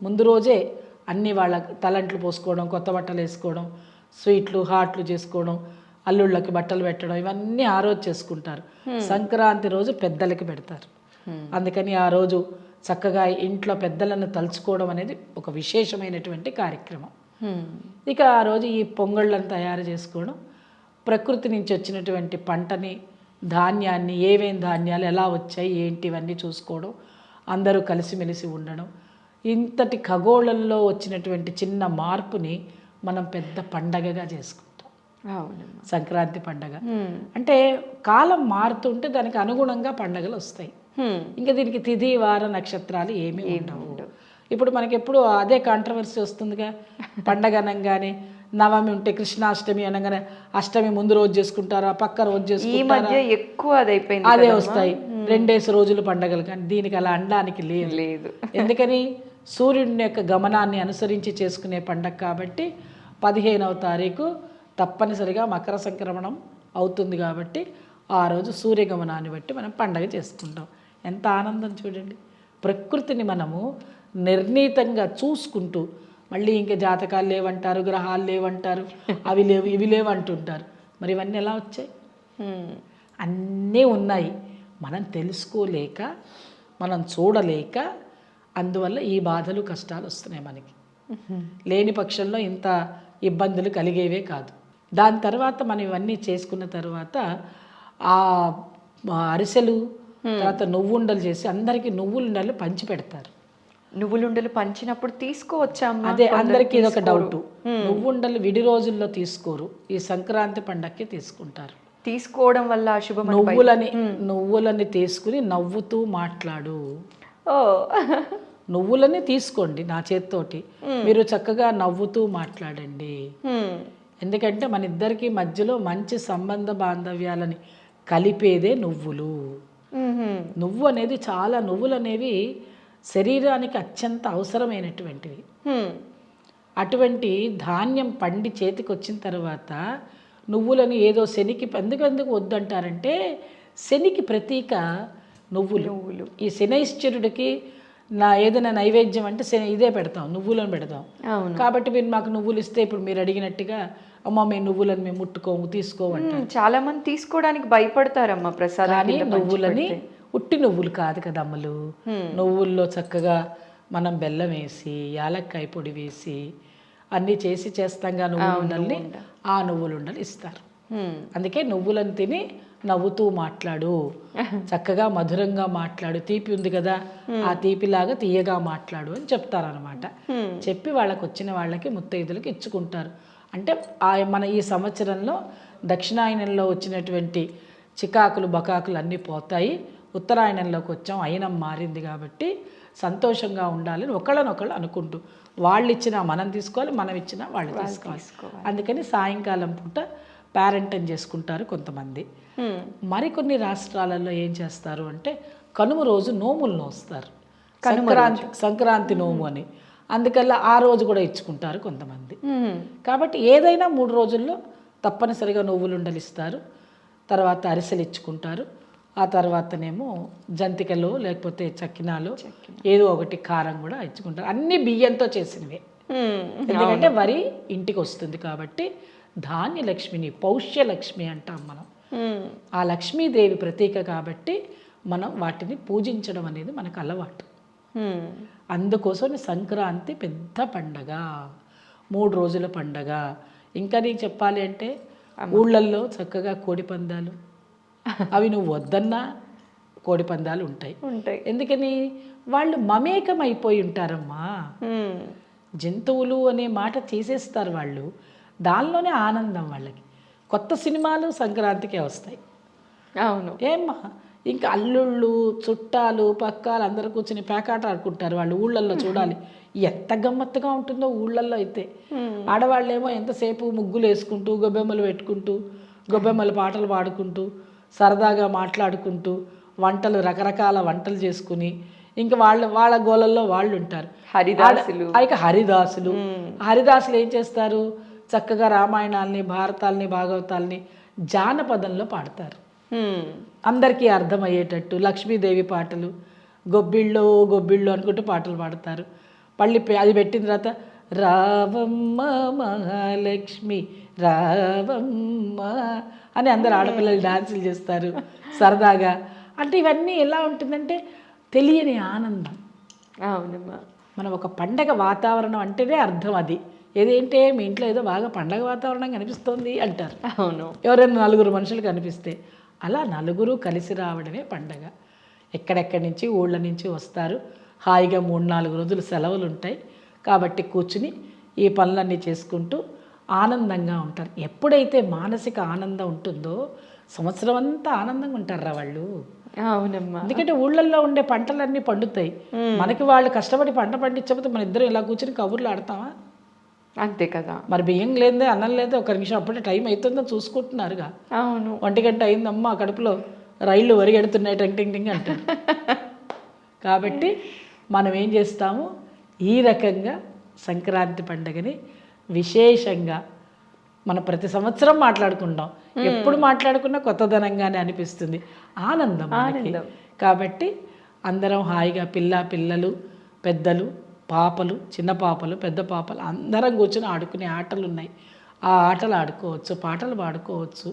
ముందు రోజే అన్ని వాళ్ళ తలంట్లు పోసుకోవడం, కొత్త బట్టలు వేసుకోవడం, స్వీట్లు హాట్లు చేసుకోవడం, అల్లుళ్ళకి బట్టలు పెట్టడం, ఇవన్నీ ఆ రోజు చేసుకుంటారు. సంక్రాంతి రోజు పెద్దలకి పెడతారు. అందుకని ఆ రోజు చక్కగా ఇంట్లో పెద్దలను తలుచుకోవడం అనేది ఒక విశేషమైనటువంటి కార్యక్రమం. ఇక ఆ రోజు ఈ పొంగళ్ళను తయారు చేసుకోవడం, ప్రకృతి నుంచి వచ్చినటువంటి పంటని, ధాన్యాన్ని, ఏమేం ధాన్యాలు ఎలా వచ్చాయి ఏంటి ఇవన్నీ చూసుకోవడం, అందరూ కలిసిమెలిసి ఉండడం, ఇంతటి ఖగోళంలో వచ్చినటువంటి చిన్న మార్పుని మనం పెద్ద పండగగా చేసుకుంటాం. సంక్రాంతి పండగ అంటే కాలం మారుతుంటే దానికి అనుగుణంగా పండగలు వస్తాయి. ఇంకా దీనికి తిథి వార నక్షత్రాలు ఏమీ ఉండవు. ఇప్పుడు మనకి ఎప్పుడు అదే కాంట్రవర్సీ వస్తుందిగా, పండగ అనగానే నవమి ఉంటే కృష్ణాష్టమి అనగానే అష్టమి ముందు రోజు చేసుకుంటారా, పక్క రోజు చేసుకుంటారా, ఎక్కువ అదే వస్తాయి. 2 రోజులు పండగలు. కానీ దీనికి అలా అనడానికి లేదు. ఎందుకని సూర్యుడి యొక్క గమనాన్ని అనుసరించి చేసుకునే పండగ కాబట్టి 15వ తారీఖు తప్పనిసరిగా మకర సంక్రమణం అవుతుంది కాబట్టి ఆ రోజు సూర్యగమనాన్ని బట్టి మనం పండగ చేసుకుంటాం. ఎంత ఆనందం చూడండి. ప్రకృతిని మనము నిర్ణీతంగా చూసుకుంటూ, మళ్ళీ ఇంకా జాతకాలు లేవంటారు, గ్రహాలు లేవంటారు, అవి లేవు ఇవి లేవు అంటుంటారు. మరి ఇవన్నీ ఎలా వచ్చాయి? అన్నీ ఉన్నాయి. మనం తెలుసుకోలేక, మనం చూడలేక, అందువల్ల ఈ బాధలు కష్టాలు వస్తున్నాయి మనకి. లేని పక్షంలో ఇంత ఇబ్బందులు కలిగేవే కాదు. దాని తర్వాత మనం ఇవన్నీ చేసుకున్న తర్వాత ఆ అరిసెలు, తర్వాత నువ్వుండలు చేసి అందరికీ నువ్వులుండలు పంచి పెడతారు. నువ్వులుండలు పంచినప్పుడు తీసుకోవచ్చా? అదే అందరికీ ఇది ఒక డౌట్. నువ్వుండలు విడి రోజుల్లో తీసుకోరు, ఈ సంక్రాంతి పండక్కి తీసుకుంటారు. తీసుకోవడం వల్ల అశుభం. నువ్వులని తీసుకుని నవ్వుతూ మాట్లాడు. నువ్వులని తీసుకోండి నా చేత్తోటి, మీరు చక్కగా నవ్వుతూ మాట్లాడండి. ఎందుకంటే మన ఇద్దరికి మధ్యలో మంచి సంబంధ బాంధవ్యాలని కలిపేదే నువ్వులు. నువ్వు అనేది చాలా, నువ్వులు అనేవి శరీరానికి అత్యంత అవసరమైనటువంటివి. అటువంటి ధాన్యం పండి చేతికి వచ్చిన తర్వాత నువ్వులని ఏదో శనికి ఎందుకు వద్దంటారంటే, శనికి ప్రతీక నువ్వులు. ఈ శనైశ్చరుడికి ఏదైనా నైవేద్యం అంటే ఇదే పెడతాం, నువ్వులను పెడతాం. కాబట్టి మీరు మాకు నువ్వులు ఇస్తే, ఇప్పుడు మీరు అడిగినట్టుగా అమ్మ మేము నువ్వులను మేము ముట్టుకోము తీసుకోమంటారు. చాలా మంది తీసుకోవడానికి భయపడతారమ్మా ప్రసాదాన్ని. నువ్వులని ఉట్టి నువ్వులు కాదు కదా అమ్మలు, నువ్వుల్లో చక్కగా మనం బెల్లం వేసి, యాలక్కాయ పొడి వేసి అన్నీ చేసి చేస్తాంగా నువ్వులుండల్ని, ఆ నువ్వులుండలు ఇస్తారు. అందుకే నువ్వులను తిని నవ్వుతూ మాట్లాడు, చక్కగా మధురంగా మాట్లాడు, తీపి ఉంది కదా ఆ తీపిలాగా తీయగా మాట్లాడు అని చెప్తారనమాట. చెప్పి వాళ్ళకి వచ్చిన వాళ్ళకి ముత్తైదులకి ఇచ్చుకుంటారు. అంటే మన ఈ సంవత్సరంలో దక్షిణాయనంలో వచ్చినటువంటి చికాకులు బకాకులు అన్నీ పోతాయి, ఉత్తరాయణంలోకి వచ్చాం, అయినం మారింది కాబట్టి సంతోషంగా ఉండాలని ఒకళ్ళనొకళ్ళు అనుకుంటూ, వాళ్ళు ఇచ్చినా మనం తీసుకోవాలి, మనం ఇచ్చినా వాళ్ళు తీసుకోవాలి. అందుకని సాయంకాలం పూట పేరెంటం చేసుకుంటారు కొంతమంది. మరికొన్ని రాష్ట్రాలలో ఏం చేస్తారు అంటే కనుమ రోజు నోములు నోస్తారు, సంక్రాంతి నోము అని. అందుకల్లా ఆ రోజు కూడా ఇచ్చుకుంటారు కొంతమంది. కాబట్టి ఏదైనా 3 రోజుల్లో తప్పనిసరిగా నువ్వులుండలు ఇస్తారు, తర్వాత అరిసెలు ఇచ్చుకుంటారు, ఆ తర్వాతనేమో జంతికలు లేకపోతే చక్కినాలు ఏదో ఒకటి కారం కూడా ఇచ్చుకుంటారు. అన్ని బియ్యంతో చేసినవే, ఎందుకంటే వరి ఇంటికి వస్తుంది కాబట్టి. ధాన్యలక్ష్మిని పౌష్యలక్ష్మి అంటాం మనం. ఆ లక్ష్మీదేవి ప్రతీక కాబట్టి మనం వాటిని పూజించడం అనేది మనకు అలవాటు. అందుకోసం సంక్రాంతి పెద్ద పండగ, 3 రోజుల పండగ. ఇంకా నీకు చెప్పాలి అంటే ఊళ్ళల్లో చక్కగా కోడి పందాలు, అవి నువ్వు వద్దన్నా కోడి పందాలు ఉంటాయి. ఎందుకని వాళ్ళు మమేకం అయిపోయి ఉంటారమ్మా. జంతువులు అనే మాట తీసేస్తారు వాళ్ళు, దానిలోనే ఆనందం వాళ్ళకి. కొత్త సినిమాలు సంక్రాంతికే వస్తాయి. అవును ఏమ్మా, ఇంకా అల్లుళ్ళు చుట్టాలు పక్కాలు అందరూ కూర్చొని పేకాట ఆడుకుంటారు వాళ్ళు ఊళ్ళల్లో. చూడాలి ఎంత గమ్మత్తుగా ఉంటుందో ఊళ్ళల్లో అయితే. ఆడవాళ్ళేమో ఎంతసేపు ముగ్గులు వేసుకుంటూ, గొబ్బెమ్మలు పెట్టుకుంటూ, గొబ్బెమ్మల పాటలు పాడుకుంటూ, సరదాగా మాట్లాడుకుంటూ వంటలు రకరకాల వంటలు చేసుకుని ఇంకా వాళ్ళ గోలల్లో వాళ్ళు ఉంటారు. హరిదాసులు. ఇక హరిదాసులు ఏం చేస్తారు, చక్కగా రామాయణాల్ని, భారతాల్ని, భాగవతాల్ని జానపదంలో పాడతారు. అందరికీ అర్థమయ్యేటట్టు. లక్ష్మీదేవి పాటలు, గొబ్బిళ్ళు గొబ్బిళ్ళు అనుకుంటూ పాటలు పాడతారు. మళ్ళీ అది పెట్టిన తర్వాత రావమ్మ మహాలక్ష్మి రావమ్మ అని అందరు ఆడపిల్లలు డాన్సులు చేస్తారు సరదాగా. అంటే ఇవన్నీ ఎలా ఉంటుందంటే తెలియని ఆనందం. అవునమ్మా. మనం ఒక పండగ వాతావరణం అంటేనే అర్థం అది. ఏదేంటే మీ ఇంట్లో ఏదో బాగా పండగ వాతావరణం కనిపిస్తోంది అంటారు. అవును. ఎవరైనా నలుగురు మనుషులు కనిపిస్తే అలా నలుగురు కలిసి రావడమే పండగ. ఎక్కడెక్కడి నుంచి ఊళ్ళ నుంచి వస్తారు. హాయిగా 3-4 రోజులు సెలవులు ఉంటాయి కాబట్టి కూర్చుని ఈ పనులన్నీ చేసుకుంటూ ఆనందంగా ఉంటారు. ఎప్పుడైతే మానసిక ఆనందం ఉంటుందో సంవత్సరం అంతా ఆనందంగా ఉంటారా వాళ్ళు. అవునమ్మా. ఎందుకంటే ఊళ్ళల్లో ఉండే పంటలన్నీ పండుతాయి. మనకి వాళ్ళు కష్టపడి పంట పండించకపోతే మన ఇద్దరం ఇలా కూర్చుని కబుర్లు ఆడతామా? అంతే కదా. మరి బియ్యం లేదే అన్నం లేదే ఒక నిమిషం అప్పుడే టైం అవుతుందో చూసుకుంటున్నారుగా. అవును. 1 గంట అయిందమ్మా కడుపులో రైళ్ళు వరిగెడుతున్నాయి టింగ్ టింగ్ టింగ్ అంటారు. కాబట్టి మనం ఏం చేస్తాము, ఈ రకంగా సంక్రాంతి పండుగని విశేషంగా మనం ప్రతి సంవత్సరం మాట్లాడుకుంటాం. ఎప్పుడు మాట్లాడుకున్నా కొత్తదనంగానే అనిపిస్తుంది. ఆనందం మనకి. కాబట్టి అందరం హాయిగా పిల్లలు, పెద్దలు, పాపలు, చిన్న పాపలు, పెద్ద పాపలు అందరం కూర్చొని ఆడుకునే ఆటలు ఉన్నాయి. ఆ ఆటలు ఆడుకోవచ్చు, పాటలు పాడుకోవచ్చు.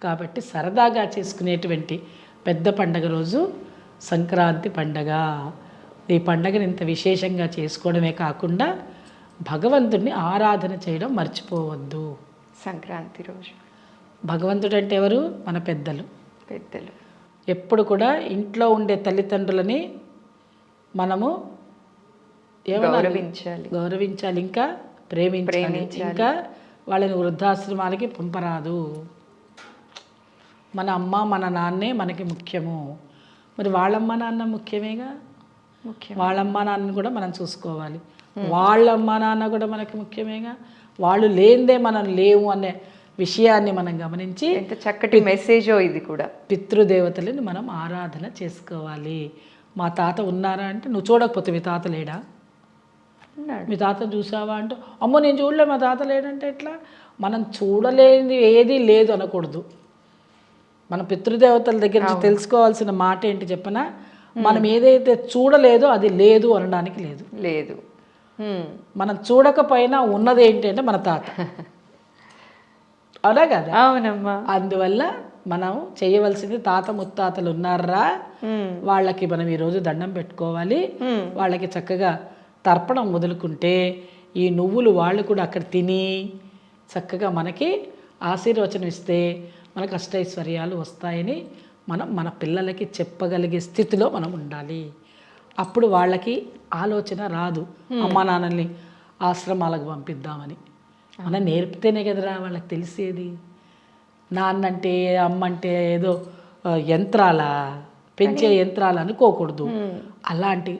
కాబట్టి సరదాగా చేసుకునేటువంటి పెద్ద పండగ రోజు సంక్రాంతి పండగ. ఈ పండగని ఇంత విశేషంగా చేసుకోవడమే కాకుండా భగవంతుడిని ఆరాధన చేయడం మర్చిపోవద్దు. సంక్రాంతి రోజు భగవంతుడు అంటే ఎవరు? మన పెద్దలు. ఎప్పుడు కూడా ఇంట్లో ఉండే తల్లిదండ్రులని మనము గౌరవించాలి, ఇంకా ప్రేమించాలి, ఇంకా వాళ్ళని వృద్ధాశ్రమాలకి పంపరాదు. మన అమ్మ మన నాన్నే మనకి ముఖ్యము. మరి వాళ్ళమ్మ నాన్న ముఖ్యమేగా. వాళ్ళమ్మ నాన్నని కూడా మనం చూసుకోవాలి. వాళ్ళమ్మ నాన్న కూడా మనకి ముఖ్యమేగా. వాళ్ళు లేనిదే మనం లేవు అనే విషయాన్ని మనం గమనించి, ఎంత చక్కటి మెసేజో ఇది కూడా, పితృదేవతలని మనం ఆరాధన చేసుకోవాలి. మా తాత ఉన్నారా అంటే నువ్వు చూడకపోతే మీ తాత లేడా? మీ తాత చూసావా అంటే అమ్మో నేను చూడలే మా తాత లేడంటే ఎట్లా? మనం చూడలేనిది ఏది లేదు అనకూడదు. మన పితృదేవతల దగ్గర నుంచి తెలుసుకోవాల్సిన మాట ఏంటి చెప్పనా? మనం ఏదైతే చూడలేదో అది లేదు అనడానికి లేదు. మనం చూడకపోయినా ఉన్నది ఏంటి అంటే మన తాత. అవునా కదా? అవునమ్మా. అందువల్ల మనం చేయవలసింది, తాత ముత్తాతలు ఉన్నారా వాళ్ళకి మనం ఈరోజు దండం పెట్టుకోవాలి. వాళ్ళకి చక్కగా తర్పణం మొదలుకుంటే ఈ నువ్వులు వాళ్ళు కూడా అక్కడ తిని చక్కగా మనకి ఆశీర్వచనం ఇస్తే మనకు అష్టైశ్వర్యాలు వస్తాయని మనం మన పిల్లలకి చెప్పగలిగే స్థితిలో మనం ఉండాలి. అప్పుడు వాళ్ళకి ఆలోచన రాదు అమ్మా నాన్నల్ని ఆశ్రమాలకు పంపిద్దామని. మనం నేర్పితేనే కదరా వాళ్ళకి తెలిసేది. నాన్నంటే అమ్మంటే ఏదో పెంచే యంత్రాలు అనుకోకూడదు. అలాంటి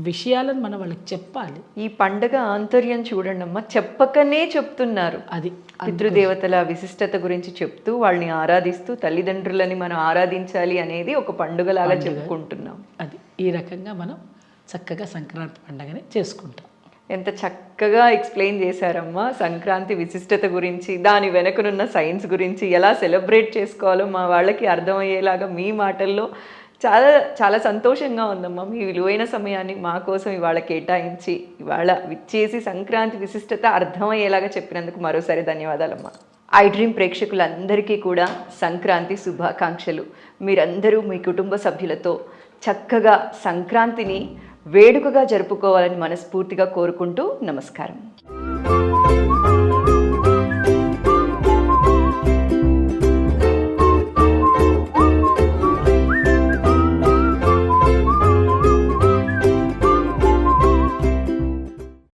విషయాలను మనం వాళ్ళకి చెప్పాలి. ఈ పండగ ఆంతర్యం చూడండి అమ్మా, చెప్పకనే చెప్తున్నారు. అది పితృదేవతల విశిష్టత గురించి చెప్తూ వాళ్ళని ఆరాధిస్తూ తల్లిదండ్రులని మనం ఆరాధించాలి అనేది ఒక పండుగలాగా చెప్పుకుంటున్నాం. అది ఈ రకంగా మనం చక్కగా సంక్రాంతి పండుగని చేసుకుంటాం. ఎంత చక్కగా ఎక్స్ప్లెయిన్ చేశారమ్మా సంక్రాంతి విశిష్టత గురించి, దాని వెనకనున్న సైన్స్ గురించి, ఎలా సెలబ్రేట్ చేసుకోవాలో మా వాళ్ళకి అర్థమయ్యేలాగా మీ మాటల్లో చాలా చాలా సంతోషంగా ఉందమ్మా. మీ విలువైన సమయాన్ని మా కోసం ఇవాళ కేటాయించి ఇవాళ విచ్చేసి సంక్రాంతి విశిష్టత అర్థమయ్యేలాగా చెప్పినందుకు మరోసారి ధన్యవాదాలమ్మా. ఐ డ్రీమ్ ప్రేక్షకులందరికీ కూడా సంక్రాంతి శుభాకాంక్షలు. మీరందరూ మీ కుటుంబ సభ్యులతో చక్కగా సంక్రాంతిని వేడుకగా జరుపుకోవాలని మనస్ఫూర్తిగా కోరుకుంటూ నమస్కారం.